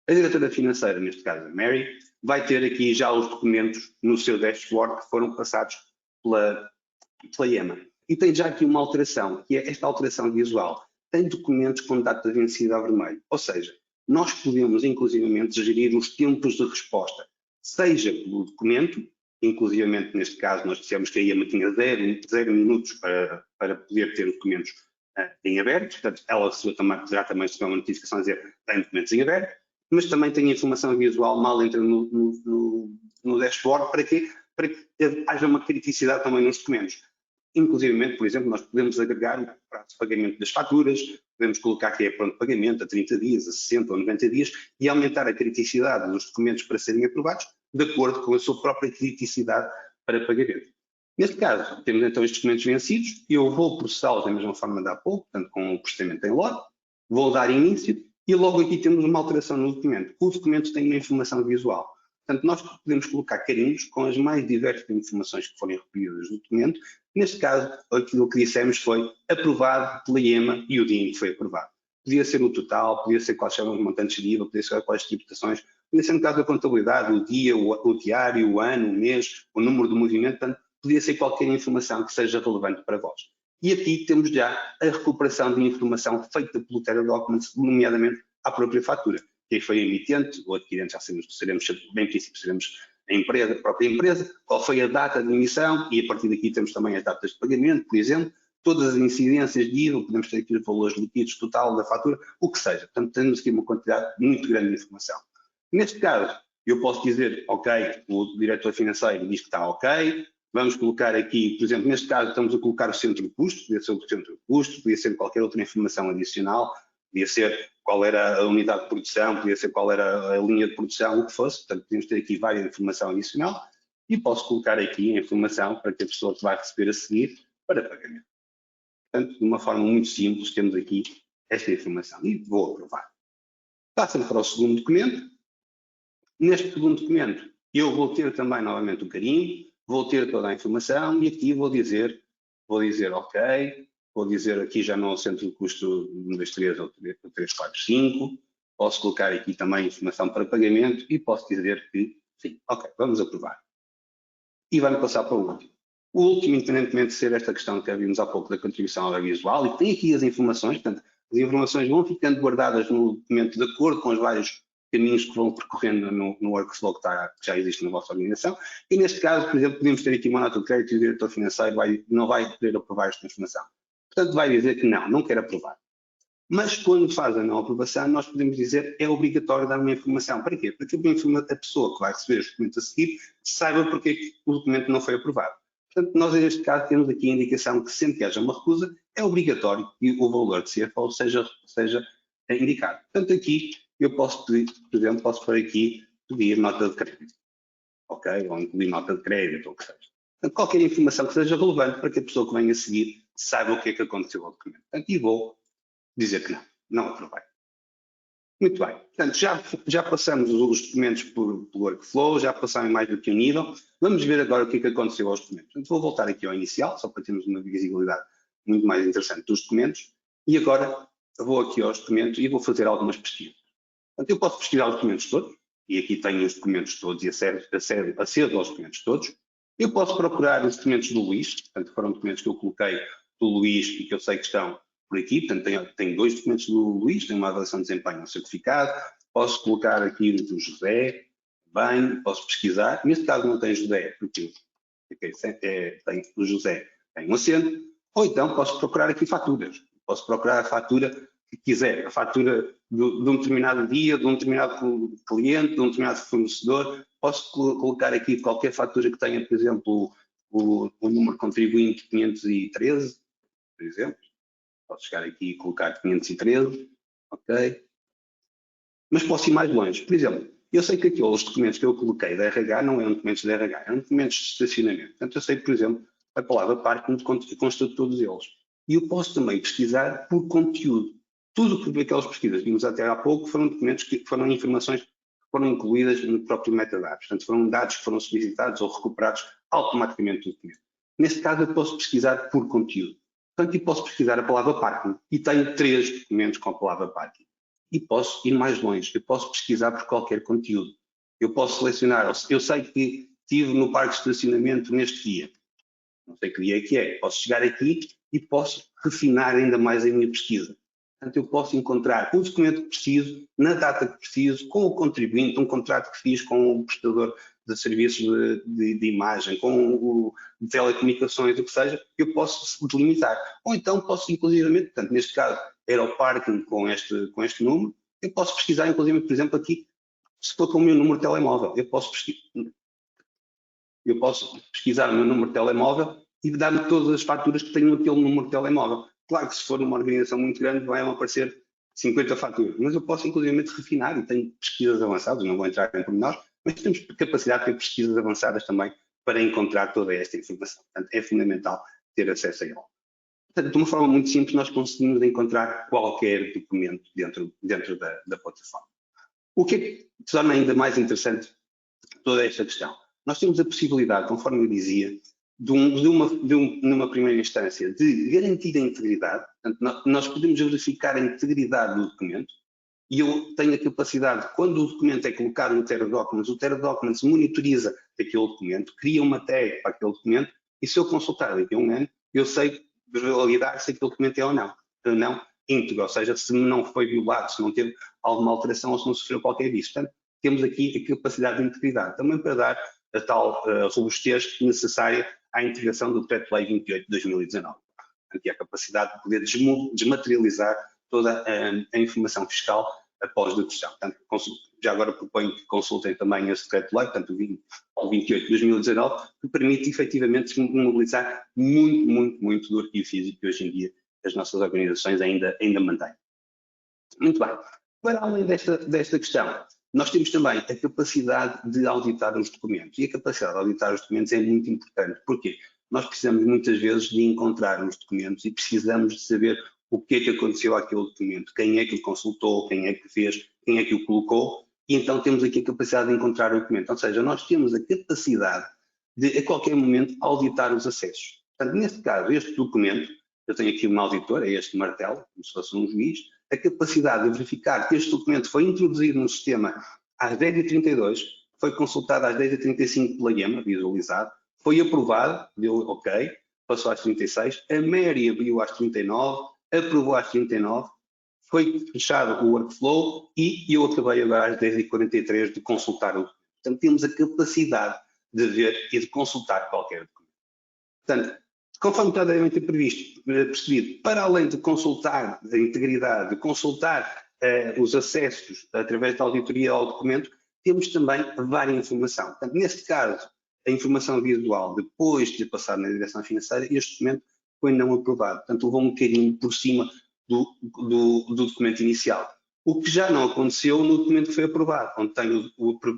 A diretora financeira, neste caso a Mary, vai ter aqui já os documentos no seu dashboard que foram passados pela IEMA. E tem já aqui uma alteração, que é esta alteração visual. Tem documentos com data vencida a vermelho. Ou seja, nós podemos, inclusivamente, gerir os tempos de resposta, seja pelo documento, inclusivamente, neste caso, nós dissemos que a IEMA tinha 0 minutos para poder ter documentos em aberto, portanto, ela poderá também receber uma notificação a dizer tem documentos em aberto, mas também tem informação visual mal entra no dashboard para que haja uma criticidade também nos documentos. Inclusive, por exemplo, nós podemos agregar o prazo de pagamento das faturas, podemos colocar que é pronto de pagamento a 30 dias, a 60 ou 90 dias e aumentar a criticidade dos documentos para serem aprovados de acordo com a sua própria criticidade para pagamento. Neste caso, temos então estes documentos vencidos e eu vou processá-los da mesma forma de há pouco, portanto com o processamento em log, vou dar início e logo aqui temos uma alteração no documento. O documento tem uma informação visual. Portanto, nós podemos colocar carinhos com as mais diversas informações que forem recolhidas no documento. Neste caso, aquilo que dissemos foi aprovado pela IEMA e o dia em que foi aprovado. Podia ser o total, podia ser quais são os montantes de IVA, podia ser quais tributações, podia ser no caso da contabilidade, o dia, o diário, o ano, o mês, o número do movimento, portanto, podia ser qualquer informação que seja relevante para vós. E aqui temos já a recuperação de informação feita pelo Teradocument, nomeadamente à própria fatura. Quem foi a emitente, o adquirente já seremos bem princípio, seremos a própria empresa, qual foi a data de emissão e a partir daqui temos também as datas de pagamento, por exemplo, todas as incidências de IVA, podemos ter aqui os valores líquidos total da fatura, o que seja. Portanto, temos aqui uma quantidade muito grande de informação. Neste caso, eu posso dizer, ok, o diretor financeiro diz que está ok, vamos colocar aqui, por exemplo, neste caso estamos a colocar o centro de custo, podia ser o centro de custo, podia ser qualquer outra informação adicional, podia ser qual era a unidade de produção, podia ser qual era a linha de produção, o que fosse, portanto podemos ter aqui várias informação adicional e posso colocar aqui a informação para que a pessoa que vai receber a seguir para pagamento. Portanto, de uma forma muito simples, temos aqui esta informação e vou aprovar. Passa-me para o segundo documento. Neste segundo documento, eu vou ter também novamente o carinho, vou ter toda a informação e aqui vou dizer ok, vou dizer aqui já não o centro de custo 1, 2, 3 ou 3, 4, 5, posso colocar aqui também informação para pagamento e posso dizer que sim, ok, vamos aprovar. E vai-me passar para o último. O último, independentemente de ser esta questão que vimos há pouco da contribuição audiovisual, e tem aqui as informações, portanto, as informações vão ficando guardadas no documento de acordo com os vários caminhos que vão percorrendo no workflow que já existe na vossa organização. E neste caso, por exemplo, podemos ter aqui uma nota de crédito e o diretor financeiro não vai poder aprovar esta informação. Portanto, vai dizer que não quer aprovar. Mas quando faz a não aprovação, nós podemos dizer que é obrigatório dar uma informação. Para quê? Para que a pessoa que vai receber os documentos a seguir saiba porque que o documento não foi aprovado. Portanto, nós neste caso temos aqui a indicação que sempre que haja uma recusa, é obrigatório que o valor de CFO seja indicado. Portanto, aqui eu posso pedir, por exemplo, posso por aqui pedir nota de crédito. Ok? Ou incluir nota de crédito, ou o que seja. Portanto, qualquer informação que seja relevante para que a pessoa que venha a seguir saiba o que é que aconteceu ao documento. Portanto, e vou dizer que não aprovei. Muito bem. Portanto, já passamos os documentos por workflow, já passaram em mais do que um nível. Vamos ver agora o que é que aconteceu aos documentos. Portanto, vou voltar aqui ao inicial, só para termos uma visibilidade muito mais interessante dos documentos. E agora vou aqui aos documentos e vou fazer algumas pesquisas. Portanto, eu posso pesquisar os documentos todos, e aqui tenho os documentos todos e acedo aos documentos todos. Eu posso procurar os documentos do Luís, portanto, foram documentos que eu coloquei do Luís e que eu sei que estão por aqui. Portanto, tenho 2 documentos do Luís, tenho uma avaliação de desempenho, um certificado. Posso colocar aqui o do José, bem, posso pesquisar. Neste caso não tem José, porque tem o José, tem um acento. Ou então posso procurar aqui faturas. Posso procurar a fatura que quiser, a fatura de um determinado dia, de um determinado cliente, de um determinado fornecedor. Posso colocar aqui qualquer fatura que tenha, por exemplo, o número contribuinte 513, por exemplo. Posso chegar aqui e colocar 513, ok? Mas posso ir mais longe. Por exemplo, eu sei que aqueles documentos que eu coloquei da RH não eram documentos da RH, eram documentos de estacionamento. Portanto, eu sei, por exemplo, a palavra parking consta de todos eles. E eu posso também pesquisar por conteúdo. Tudo que aquelas pesquisas que vimos até há pouco foram documentos que foram informações que foram incluídas no próprio metadados. Portanto, foram dados que foram solicitados ou recuperados automaticamente do documento. Neste caso, eu posso pesquisar por conteúdo. Portanto, eu posso pesquisar a palavra parking e tenho 3 documentos com a palavra parking. E posso ir mais longe, eu posso pesquisar por qualquer conteúdo. Eu posso selecionar, eu sei que estive no parque de estacionamento neste dia, não sei que dia é, posso chegar aqui e posso refinar ainda mais a minha pesquisa. Portanto, eu posso encontrar o documento que preciso, na data que preciso, com o contribuinte, um contrato que fiz com o prestador de serviços de imagem, com o de telecomunicações, o que seja, eu posso delimitar. Ou então posso, inclusivamente, portanto, neste caso, era o parking com este número, eu posso pesquisar, inclusive, por exemplo, aqui, se for com o meu número de telemóvel, eu posso pesquisar o meu número de telemóvel e dar-me todas as faturas que tenho naquele número de telemóvel. Claro que se for numa organização muito grande vai aparecer 50 faturas, mas eu posso inclusivamente refinar e tenho pesquisas avançadas, não vou entrar em pormenores, mas temos capacidade de ter pesquisas avançadas também para encontrar toda esta informação. Portanto, é fundamental ter acesso a ela. Portanto, de uma forma muito simples, nós conseguimos encontrar qualquer documento dentro da plataforma. O que é que torna ainda mais interessante toda esta questão? Nós temos a possibilidade, conforme eu dizia, numa primeira instância, de garantir a integridade. Portanto, nós podemos verificar a integridade do documento e eu tenho a capacidade, quando o documento é colocado no TeraDocuments, o TeraDocuments monitoriza aquele documento, cria uma tag para aquele documento e se eu consultar daqui a um ano, eu sei validar se aquele documento é ou não íntegro, ou seja, se não foi violado, se não teve alguma alteração ou se não sofreu qualquer disso. Portanto, temos aqui a capacidade de integridade, também para dar a tal robustez necessária à integração do Decreto-Lei 28 de 2019. Aqui a capacidade de poder desmaterializar toda a informação fiscal após dedução. Portanto, já agora proponho que consultem também esse Decreto-Lei, portanto, o 28 de 2019, que permite efetivamente mobilizar muito do arquivo físico que hoje em dia as nossas organizações ainda mantêm. Muito bem. Para além desta questão, nós temos também a capacidade de auditar os documentos. E a capacidade de auditar os documentos é muito importante. Porquê? Nós precisamos muitas vezes de encontrar os documentos e precisamos de saber o que é que aconteceu àquele documento, quem é que o consultou, quem é que fez, quem é que o colocou, e então temos aqui a capacidade de encontrar o documento. Ou seja, nós temos a capacidade de, a qualquer momento, auditar os acessos. Portanto, neste caso, este documento, eu tenho aqui um auditor, é este martelo, como se fosse um juiz, a capacidade de verificar que este documento foi introduzido no sistema às 10h32, foi consultado às 10h35 pela IEMA, visualizado, foi aprovado, deu ok, passou às 36, a Mary abriu às 39, aprovou às 39, foi fechado o workflow e eu acabei agora às 10h43 de consultar o documento. Portanto, temos a capacidade de ver e de consultar qualquer documento. Portanto, conforme está devidamente percebido, para além de consultar a integridade, de consultar os acessos através da auditoria ao documento, temos também várias informação. Portanto, neste caso, a informação visual, depois de passar na direção financeira, este documento foi não aprovado. Portanto, levou um bocadinho por cima do documento inicial. O que já não aconteceu no documento que foi aprovado, onde tem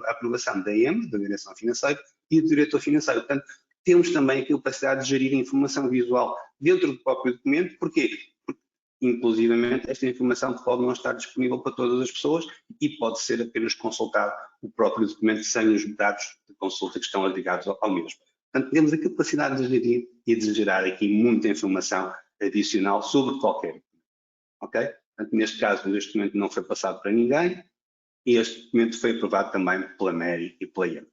a aprovação da EM, da direção financeira, e do diretor financeiro. Portanto, temos também a capacidade de gerir a informação visual dentro do próprio documento. Porquê? Porque, inclusivamente, esta informação pode não estar disponível para todas as pessoas e pode ser apenas consultado o próprio documento sem os dados de consulta que estão ligados ao mesmo. Portanto, temos a capacidade de gerir e de gerar aqui muita informação adicional sobre qualquer documento. Ok? Portanto, neste caso, este documento não foi passado para ninguém e este documento foi aprovado também pela Mary e pela IEM.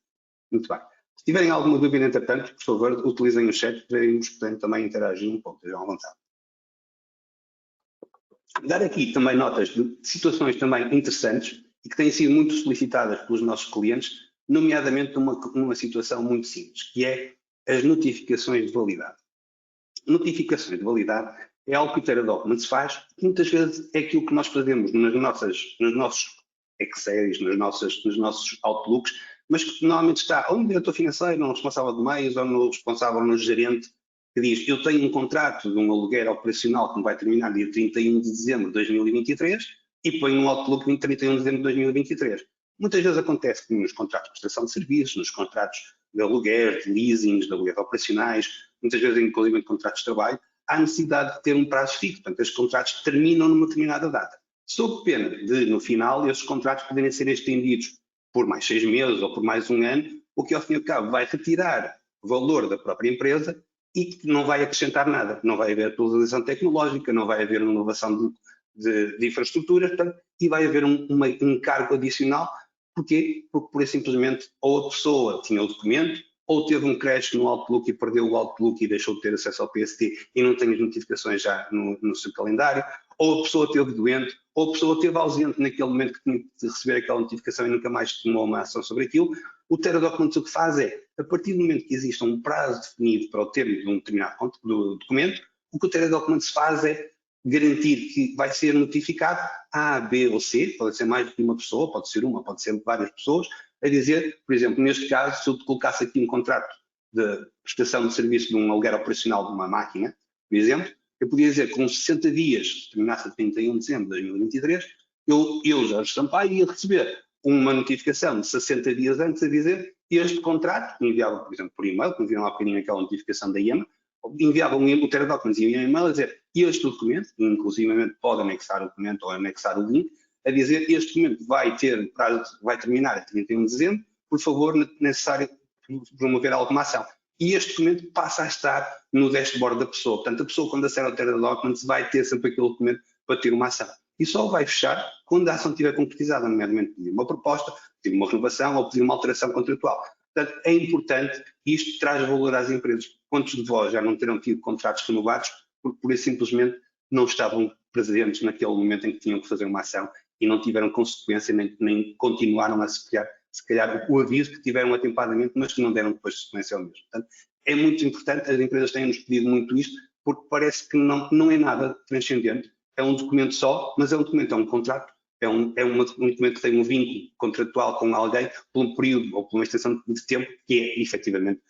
Muito bem. Se tiverem alguma dúvida, entretanto, por favor, utilizem o chat, poderemos também interagir um pouco, estejam à vontade. Dar aqui também notas de situações também interessantes e que têm sido muito solicitadas pelos nossos clientes, nomeadamente numa situação muito simples, que é as notificações de validade. Notificações de validade é algo que o TeraDocuments faz, que muitas vezes é aquilo que nós fazemos nos nossos Excels, nos nossos Outlooks, mas que normalmente está ou no diretor financeiro, ou no responsável de meios, ou no responsável, no gerente, que diz, eu tenho um contrato de um aluguer operacional que me vai terminar dia 31 de dezembro de 2023 e põe um Outlook em 31 de dezembro de 2023. Muitas vezes acontece que nos contratos de prestação de serviços, nos contratos de aluguer, de leasings, de aluguer operacionais, muitas vezes inclusive em contratos de trabalho, há necessidade de ter um prazo fixo. Portanto, estes contratos terminam numa determinada data. Sob pena de, no final, estes contratos poderem ser estendidos por mais 6 meses ou por mais um ano, o que ao fim e ao cabo vai retirar o valor da própria empresa e que não vai acrescentar nada. Não vai haver atualização tecnológica, não vai haver inovação de infraestruturas, portanto, e vai haver um encargo adicional. Porquê? Porque, pura e simplesmente, ou a pessoa tinha o documento, ou teve um crash no Outlook e perdeu o Outlook e deixou de ter acesso ao PST e não tem as notificações já no seu calendário, ou a pessoa esteve doente, ou a pessoa esteve ausente naquele momento que tinha de receber aquela notificação e nunca mais tomou uma ação sobre aquilo. O TeraDocuments o que faz é, a partir do momento que existe um prazo definido para o termo de um determinado documento, o que o TeraDocuments faz é garantir que vai ser notificado A, B ou C, pode ser mais do que uma pessoa, pode ser uma, pode ser várias pessoas, a dizer, por exemplo, neste caso, se eu te colocasse aqui um contrato de prestação de serviço de um aluguer operacional de uma máquina, por exemplo, eu podia dizer que com 60 dias, terminasse a 31 de dezembro de 2023, eu Jorge Sampaio, ia receber uma notificação de 60 dias antes a dizer este contrato, enviava, por exemplo, por e-mail, que enviam há bocadinho aquela notificação da IEMA, enviavam o TeraDocuments e um e-mail a dizer este documento, inclusive pode anexar o documento ou anexar o link, a dizer este documento vai ter prazo, vai terminar a 31 de dezembro, por favor, necessário promover alguma ação. E este documento passa a estar no dashboard da pessoa. Portanto, a pessoa, quando acede ao TeraDocuments, vai ter sempre aquele documento para ter uma ação. E só vai fechar quando a ação estiver concretizada, nomeadamente pedir uma proposta, pedir uma renovação ou pedir uma alteração contratual. Portanto, é importante e isto traz valor às empresas. Quantos de vós já não terão tido contratos renovados porque, por simplesmente, não estavam presentes naquele momento em que tinham que fazer uma ação e não tiveram consequência, nem continuaram a se calhar o aviso que tiveram atempadamente, mas que não deram depois sequência ao mesmo. Portanto, é muito importante, as empresas têm-nos pedido muito isto, porque parece que não é nada transcendente, é um documento só, mas é um documento, é um contrato, é um documento que tem um vínculo contratual com alguém por um período ou por uma extensão de tempo que é, efetivamente,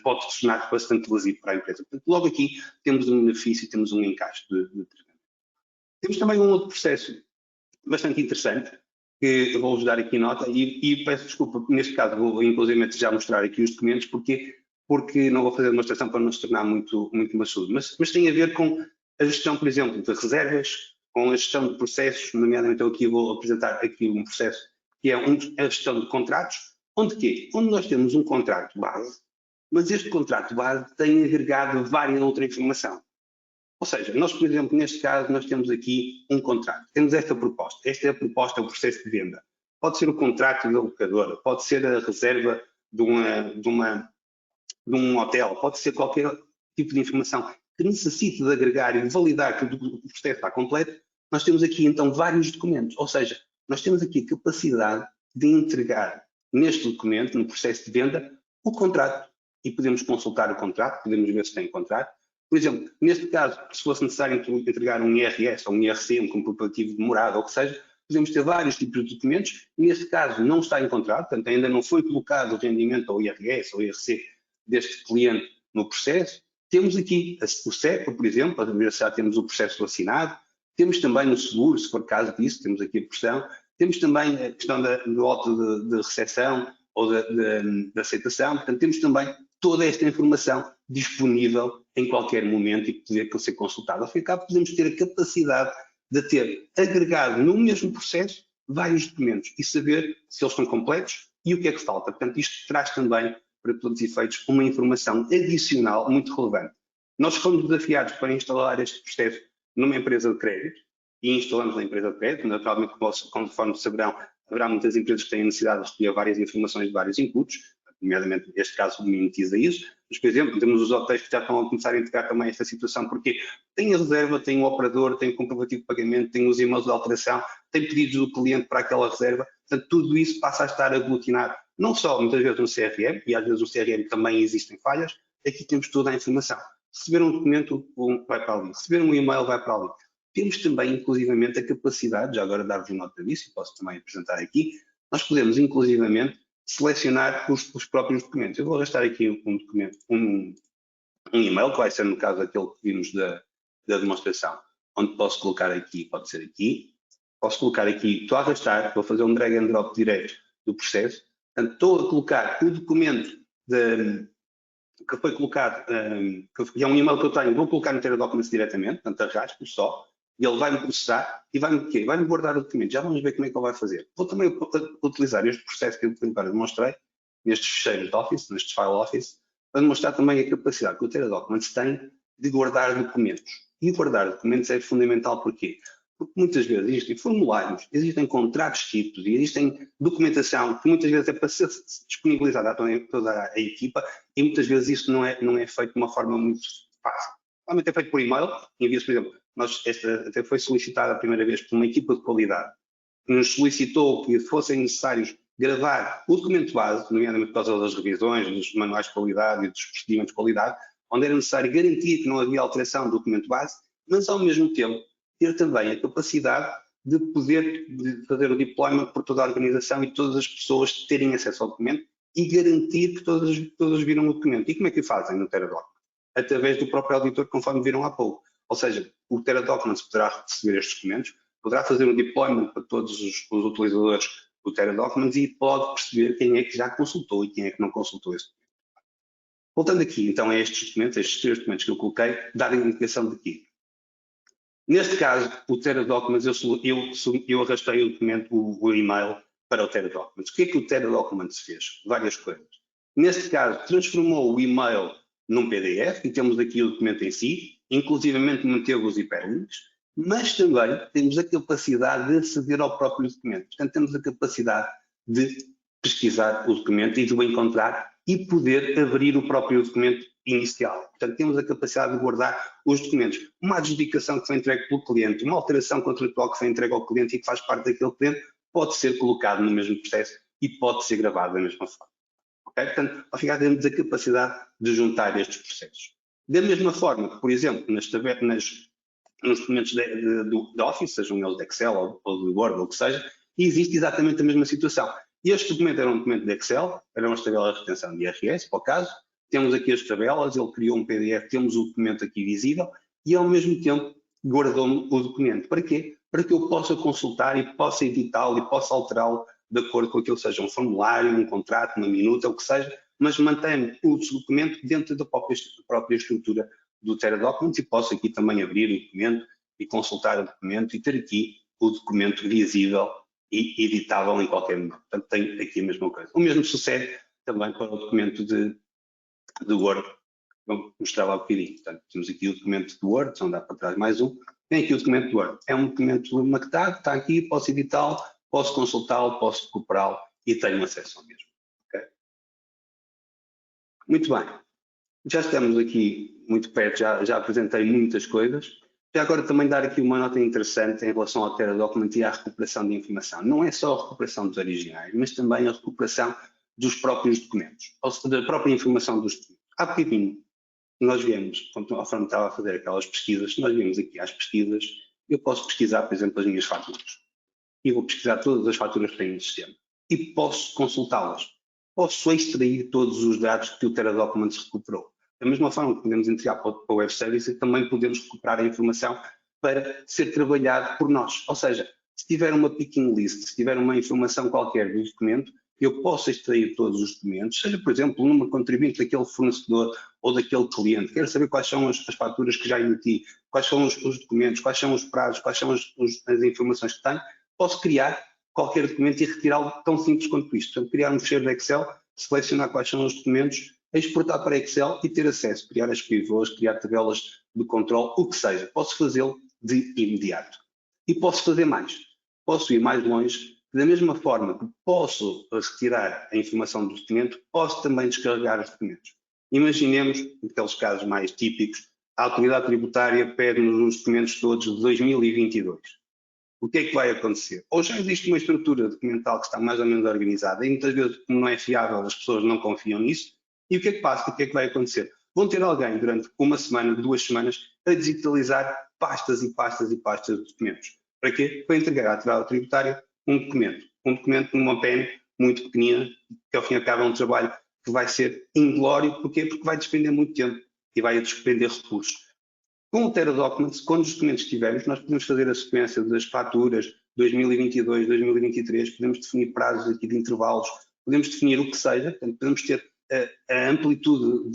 pode tornar bastante lesivo para a empresa. Portanto, logo aqui temos um benefício, temos um encaixe de tratamento. Temos também um outro processo bastante interessante, que eu vou-vos dar aqui nota, e peço desculpa, neste caso vou inclusive já mostrar aqui os documentos, porque não vou fazer demonstração para não se tornar muito maçudo, mas tem a ver com a gestão, por exemplo, de reservas, com a gestão de processos, nomeadamente eu aqui vou apresentar aqui um processo que é a gestão de contratos, onde nós temos um contrato base, mas este contrato base tem agregado várias outra informação. Ou seja, nós, por exemplo, neste caso, nós temos aqui um contrato. Temos esta proposta. Esta é a proposta, o processo de venda. Pode ser o contrato da locadora, pode ser a reserva de um hotel, pode ser qualquer tipo de informação que necessite de agregar e de validar que o processo está completo. Nós temos aqui, então, vários documentos. Ou seja, nós temos aqui a capacidade de entregar neste documento, no processo de venda, o contrato. E podemos consultar o contrato, podemos ver se tem contrato. Por exemplo, neste caso, se fosse necessário entregar um IRS ou um IRC, um comprovativo de morada ou o que seja, podemos ter vários tipos de documentos. Neste caso, não está em contrato, portanto, ainda não foi colocado o rendimento ao IRS ou IRC deste cliente no processo. Temos aqui o CEPA, por exemplo, para ver se já temos o processo assinado. Temos também o seguro, se for caso disso, temos aqui a questão. Temos também a questão do auto de recepção ou de aceitação. Portanto, temos também toda esta informação disponível em qualquer momento e poder ser consultada. Ao fim e ao cabo, podemos ter a capacidade de ter agregado no mesmo processo vários documentos e saber se eles estão completos e o que é que falta. Portanto, isto traz também, para todos os efeitos, uma informação adicional muito relevante. Nós fomos desafiados para instalar este processo numa empresa de crédito e instalamos na empresa de crédito. Naturalmente, conforme saberão, haverá muitas empresas que têm necessidade de recolher várias informações de vários inputs. nomeadamente neste caso mimetiza isso, mas por exemplo temos os hotéis que já estão a começar a integrar também esta situação, porque tem a reserva, tem o operador, tem o comprovativo de pagamento, tem os e-mails de alteração, tem pedidos do cliente para aquela reserva, portanto tudo isso passa a estar aglutinado, não só muitas vezes no CRM, e às vezes no CRM também existem falhas, aqui temos toda a informação. Receber um documento vai para ali, receber um e-mail vai para ali. Temos também, inclusivamente, a capacidade, já agora dar-vos nota disso, e posso também apresentar aqui, nós podemos, inclusivamente, selecionar os próprios documentos. Eu vou arrastar aqui um documento, um e-mail, que vai ser, no caso, aquele que vimos da demonstração, onde posso colocar aqui, pode ser aqui, posso colocar aqui, estou a arrastar, vou fazer um drag and drop direto do processo, portanto, estou a colocar o documento que foi colocado, que é um e-mail que eu tenho, vou colocar no Tera Documents diretamente, portanto, arrasto só, e ele vai-me processar e vai-me guardar o documento. Já vamos ver como é que ele vai fazer. Vou também utilizar este processo que eu agora demonstrei, nestes fecheiros de Office, nestes File Office, para demonstrar também a capacidade que o Tera Documents tem de guardar documentos. E guardar documentos é fundamental porquê? Porque muitas vezes existem formulários, existem contratos tipos e existem documentação que muitas vezes é para ser disponibilizada a toda a equipa e muitas vezes isso não é feito de uma forma muito fácil. Normalmente é feito por e-mail, envia-se, por exemplo, esta até foi solicitada a primeira vez por uma equipa de qualidade que nos solicitou que fossem necessários gravar o documento base, nomeadamente por causa das revisões, dos manuais de qualidade e dos procedimentos de qualidade, onde era necessário garantir que não havia alteração do documento base, mas ao mesmo tempo ter também a capacidade de poder fazer o deployment por toda a organização e todas as pessoas terem acesso ao documento e garantir que todas viram o documento. E como é que o fazem no Tera Documents? Através do próprio auditor, conforme viram há pouco. Ou seja, o Tera Documents poderá receber estes documentos, poderá fazer um deployment para todos os utilizadores do Tera Documents e pode perceber quem é que já consultou e quem é que não consultou esse documento. Voltando aqui, então, a estes documentos, estes 3 documentos que eu coloquei, dar a indicação de que, neste caso, o Tera Documents, eu arrastei o documento, o e-mail, para o Tera Documents. O que é que o Tera Documents fez? Várias coisas. Neste caso, transformou o e-mail num PDF, e temos aqui o documento em si, inclusivamente manteve os hiperlinks, mas também temos a capacidade de aceder ao próprio documento. Portanto, temos a capacidade de pesquisar o documento e de o encontrar e poder abrir o próprio documento inicial. Portanto, temos a capacidade de guardar os documentos. Uma adjudicação que foi entregue pelo cliente, uma alteração contratual que foi entregue ao cliente e que faz parte daquele cliente, pode ser colocado no mesmo processo e pode ser gravado da mesma forma. Okay? Portanto, ao final temos a capacidade de juntar estes processos. Da mesma forma que, por exemplo, nos documentos de Office, sejam eles de Excel ou de Word ou o que seja, existe exatamente a mesma situação. Este documento era um documento de Excel, era uma tabela de retenção de IRS, para o caso. Temos aqui as tabelas, ele criou um PDF, temos o documento aqui visível e, ao mesmo tempo, guardou-me o documento. Para quê? Para que eu possa consultar e possa editá-lo e possa alterá-lo de acordo com aquilo, seja um formulário, um contrato, uma minuta, o que seja, mas mantém o documento dentro da própria estrutura do Tera Documents e posso aqui também abrir o documento e consultar o documento e ter aqui o documento visível e editável em qualquer momento. Portanto, tem aqui a mesma coisa. O mesmo sucede também para o documento de Word, que eu mostrava há bocadinho. Portanto, temos aqui o documento de Word, só dá para trás mais um. Tem aqui o documento de Word. É um documento maquetado, está aqui, posso editá-lo, posso consultá-lo, posso recuperá-lo e tenho acesso ao mesmo. Okay? Muito bem. Já estamos aqui muito perto, já apresentei muitas coisas. Já agora também dar aqui uma nota interessante em relação ao Tera Document e à recuperação de informação. Não é só a recuperação dos originais, mas também a recuperação dos próprios documentos, ou seja, da própria informação dos documentos. Há bocadinho, nós viemos, conforme estava a fazer aquelas pesquisas, nós viemos aqui às pesquisas, eu posso pesquisar, por exemplo, as minhas faturas. E vou pesquisar todas as faturas que tenho no sistema. E posso consultá-las. Posso extrair todos os dados que o Tera Documents recuperou. Da mesma forma que podemos entregar para o Web Service, também podemos recuperar a informação para ser trabalhado por nós. Ou seja, se tiver uma picking list, se tiver uma informação qualquer do documento, eu posso extrair todos os documentos, seja, por exemplo, o número de contribuinte daquele fornecedor ou daquele cliente. Quero saber quais são as faturas que já emiti, quais são os documentos, quais são os prazos, quais são as informações que tenho. Posso criar qualquer documento e retirá-lo tão simples quanto isto. Portanto, criar um fecheiro de Excel, selecionar quais são os documentos, exportar para Excel e ter acesso, criar as pivôs, criar tabelas de controle, o que seja. Posso fazê-lo de imediato. E posso fazer mais. Posso ir mais longe Da mesma forma que posso retirar a informação do documento, posso também descarregar os documentos. Imaginemos, naqueles casos mais típicos, a autoridade tributária pede-nos os documentos todos de 2022. O que é que vai acontecer? Ou já existe uma estrutura documental que está mais ou menos organizada e muitas vezes, como não é fiável, as pessoas não confiam nisso. E o que é que passa? O que é que vai acontecer? Vão ter alguém durante uma semana, 2 semanas, a digitalizar pastas e pastas e pastas de documentos. Para quê? Para entregar à autoridade tributária um documento numa pen muito pequenina, que ao fim e ao cabo é um trabalho que vai ser inglório. Porquê? Porque vai despender muito tempo e vai despender recursos. Com o TeraDocuments, quando os documentos tivermos, nós podemos fazer a sequência das faturas 2022, 2023, podemos definir prazos aqui de intervalos, podemos definir o que seja, portanto, podemos ter a amplitude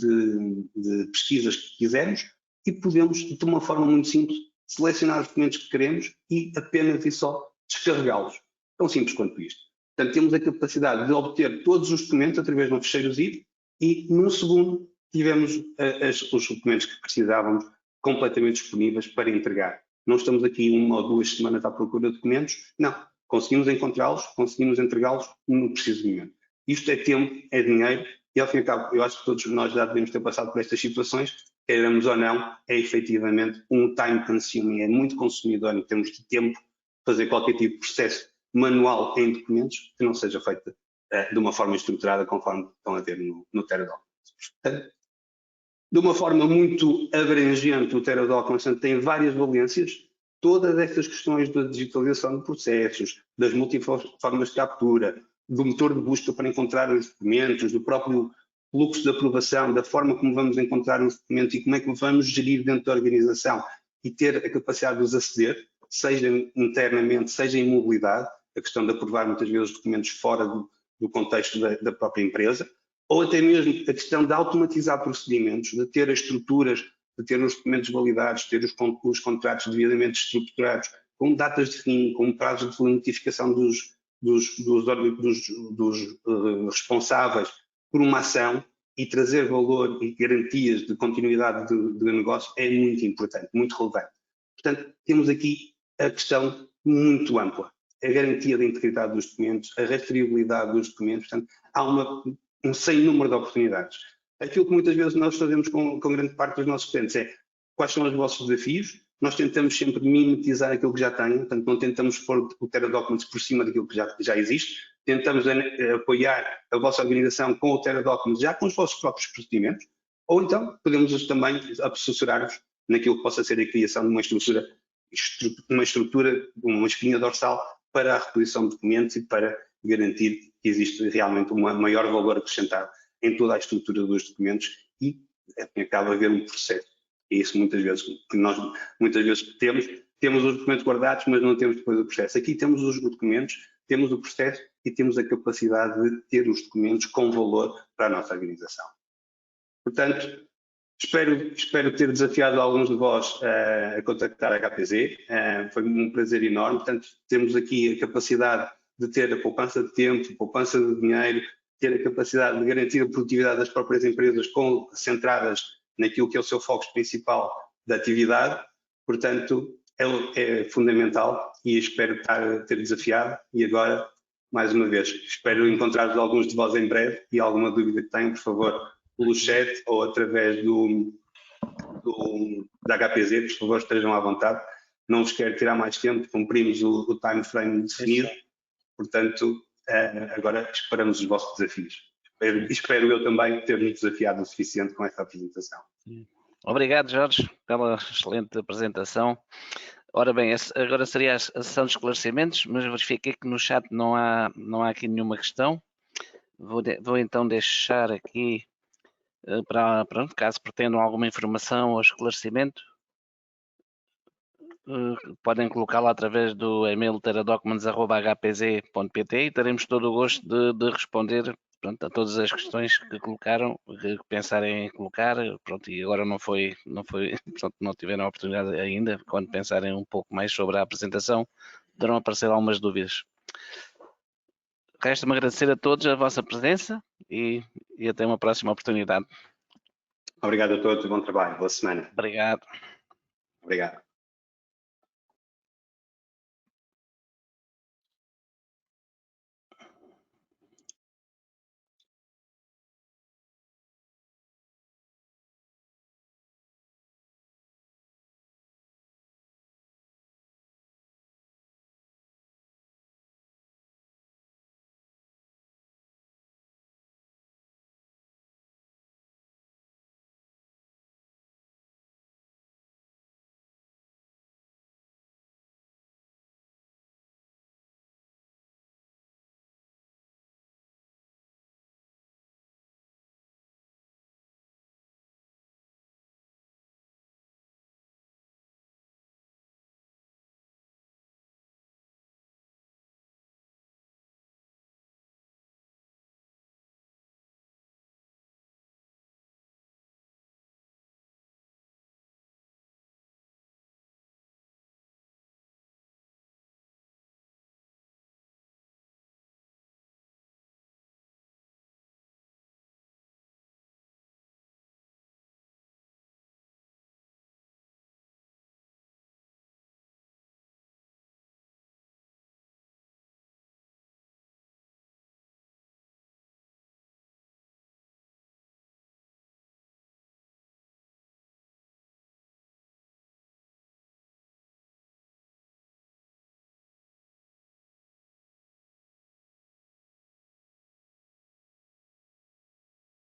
de pesquisas que quisermos e podemos, de uma forma muito simples, selecionar os documentos que queremos e apenas e só descarregá-los. Tão simples quanto isto. Portanto, temos a capacidade de obter todos os documentos através de um fecheiro zip e, num segundo, tivemos os documentos que precisávamos completamente disponíveis para entregar. Não estamos aqui 1 ou 2 semanas à procura de documentos, não. Conseguimos encontrá-los, conseguimos entregá-los no preciso momento. Isto é tempo, é dinheiro e, ao fim e ao cabo, eu acho que todos nós já devemos ter passado por estas situações, queiramos ou não, é efetivamente um time consuming, é muito consumidor em termos de tempo fazer qualquer tipo de processo manual em documentos que não seja feito de uma forma estruturada conforme estão a ver no TeraDocuments. De uma forma muito abrangente, o TeraDocuments tem várias valências. Todas estas questões da digitalização de processos, das multiformas de captura, do motor de busca para encontrar os documentos, do próprio fluxo de aprovação, da forma como vamos encontrar os documentos e como é que vamos gerir dentro da organização e ter a capacidade de os aceder, seja internamente, seja em mobilidade, a questão de aprovar muitas vezes os documentos fora do contexto da própria empresa, ou até mesmo a questão de automatizar procedimentos, de ter as estruturas, de ter os documentos validados, ter os contratos devidamente estruturados, com datas de fim, com prazos de notificação dos responsáveis por uma ação e trazer valor e garantias de continuidade de negócio é muito importante, muito relevante. Portanto, temos aqui a questão muito ampla, a garantia da integridade dos documentos, a rastreabilidade dos documentos, portanto, há um sem número de oportunidades. Aquilo que muitas vezes nós fazemos com grande parte dos nossos clientes é quais são os vossos desafios. Nós tentamos sempre mimetizar aquilo que já têm, portanto não tentamos pôr o TeraDocuments por cima daquilo que já existe, tentamos apoiar a vossa organização com o TeraDocuments já com os vossos próprios procedimentos, ou então podemos também assessorar-vos naquilo que possa ser a criação de uma estrutura, uma espinha dorsal para a reposição de documentos e para garantir que existe realmente um maior valor acrescentado em toda a estrutura dos documentos e acaba a haver um processo. É isso muitas vezes que nós temos os documentos guardados, mas não temos depois o processo. Aqui temos os documentos, temos o processo e temos a capacidade de ter os documentos com valor para a nossa organização. Portanto, espero ter desafiado alguns de vós a contactar a HPZ. Foi um prazer enorme. Portanto, temos aqui a capacidade de ter a poupança de tempo, poupança de dinheiro, ter a capacidade de garantir a produtividade das próprias empresas centradas naquilo que é o seu foco principal da atividade. Portanto, é fundamental e espero ter desafiado. E agora, mais uma vez, espero encontrar alguns de vós em breve e alguma dúvida que tenham, por favor, pelo chat ou através da HPZ, por favor, estejam à vontade. Não vos quero tirar mais tempo, cumprimos o time frame definido. Portanto, agora esperamos os vossos desafios. Espero eu também ter-me desafiado o suficiente com esta apresentação. Obrigado, Jorge, pela excelente apresentação. Ora bem, agora seria a sessão de esclarecimentos, mas verifiquei que no chat não há aqui nenhuma questão. Vou então deixar aqui, caso pretendam alguma informação ou esclarecimento, podem colocá-la através do e-mail teradocuments@hpz.pt e teremos todo o gosto de responder a todas as questões que colocaram, que pensarem em colocar, e agora não tiveram a oportunidade ainda, quando pensarem um pouco mais sobre a apresentação, poderão aparecer algumas dúvidas. Resta-me agradecer a todos a vossa presença e até uma próxima oportunidade. Obrigado a todos, bom trabalho, boa semana. Obrigado. Obrigado.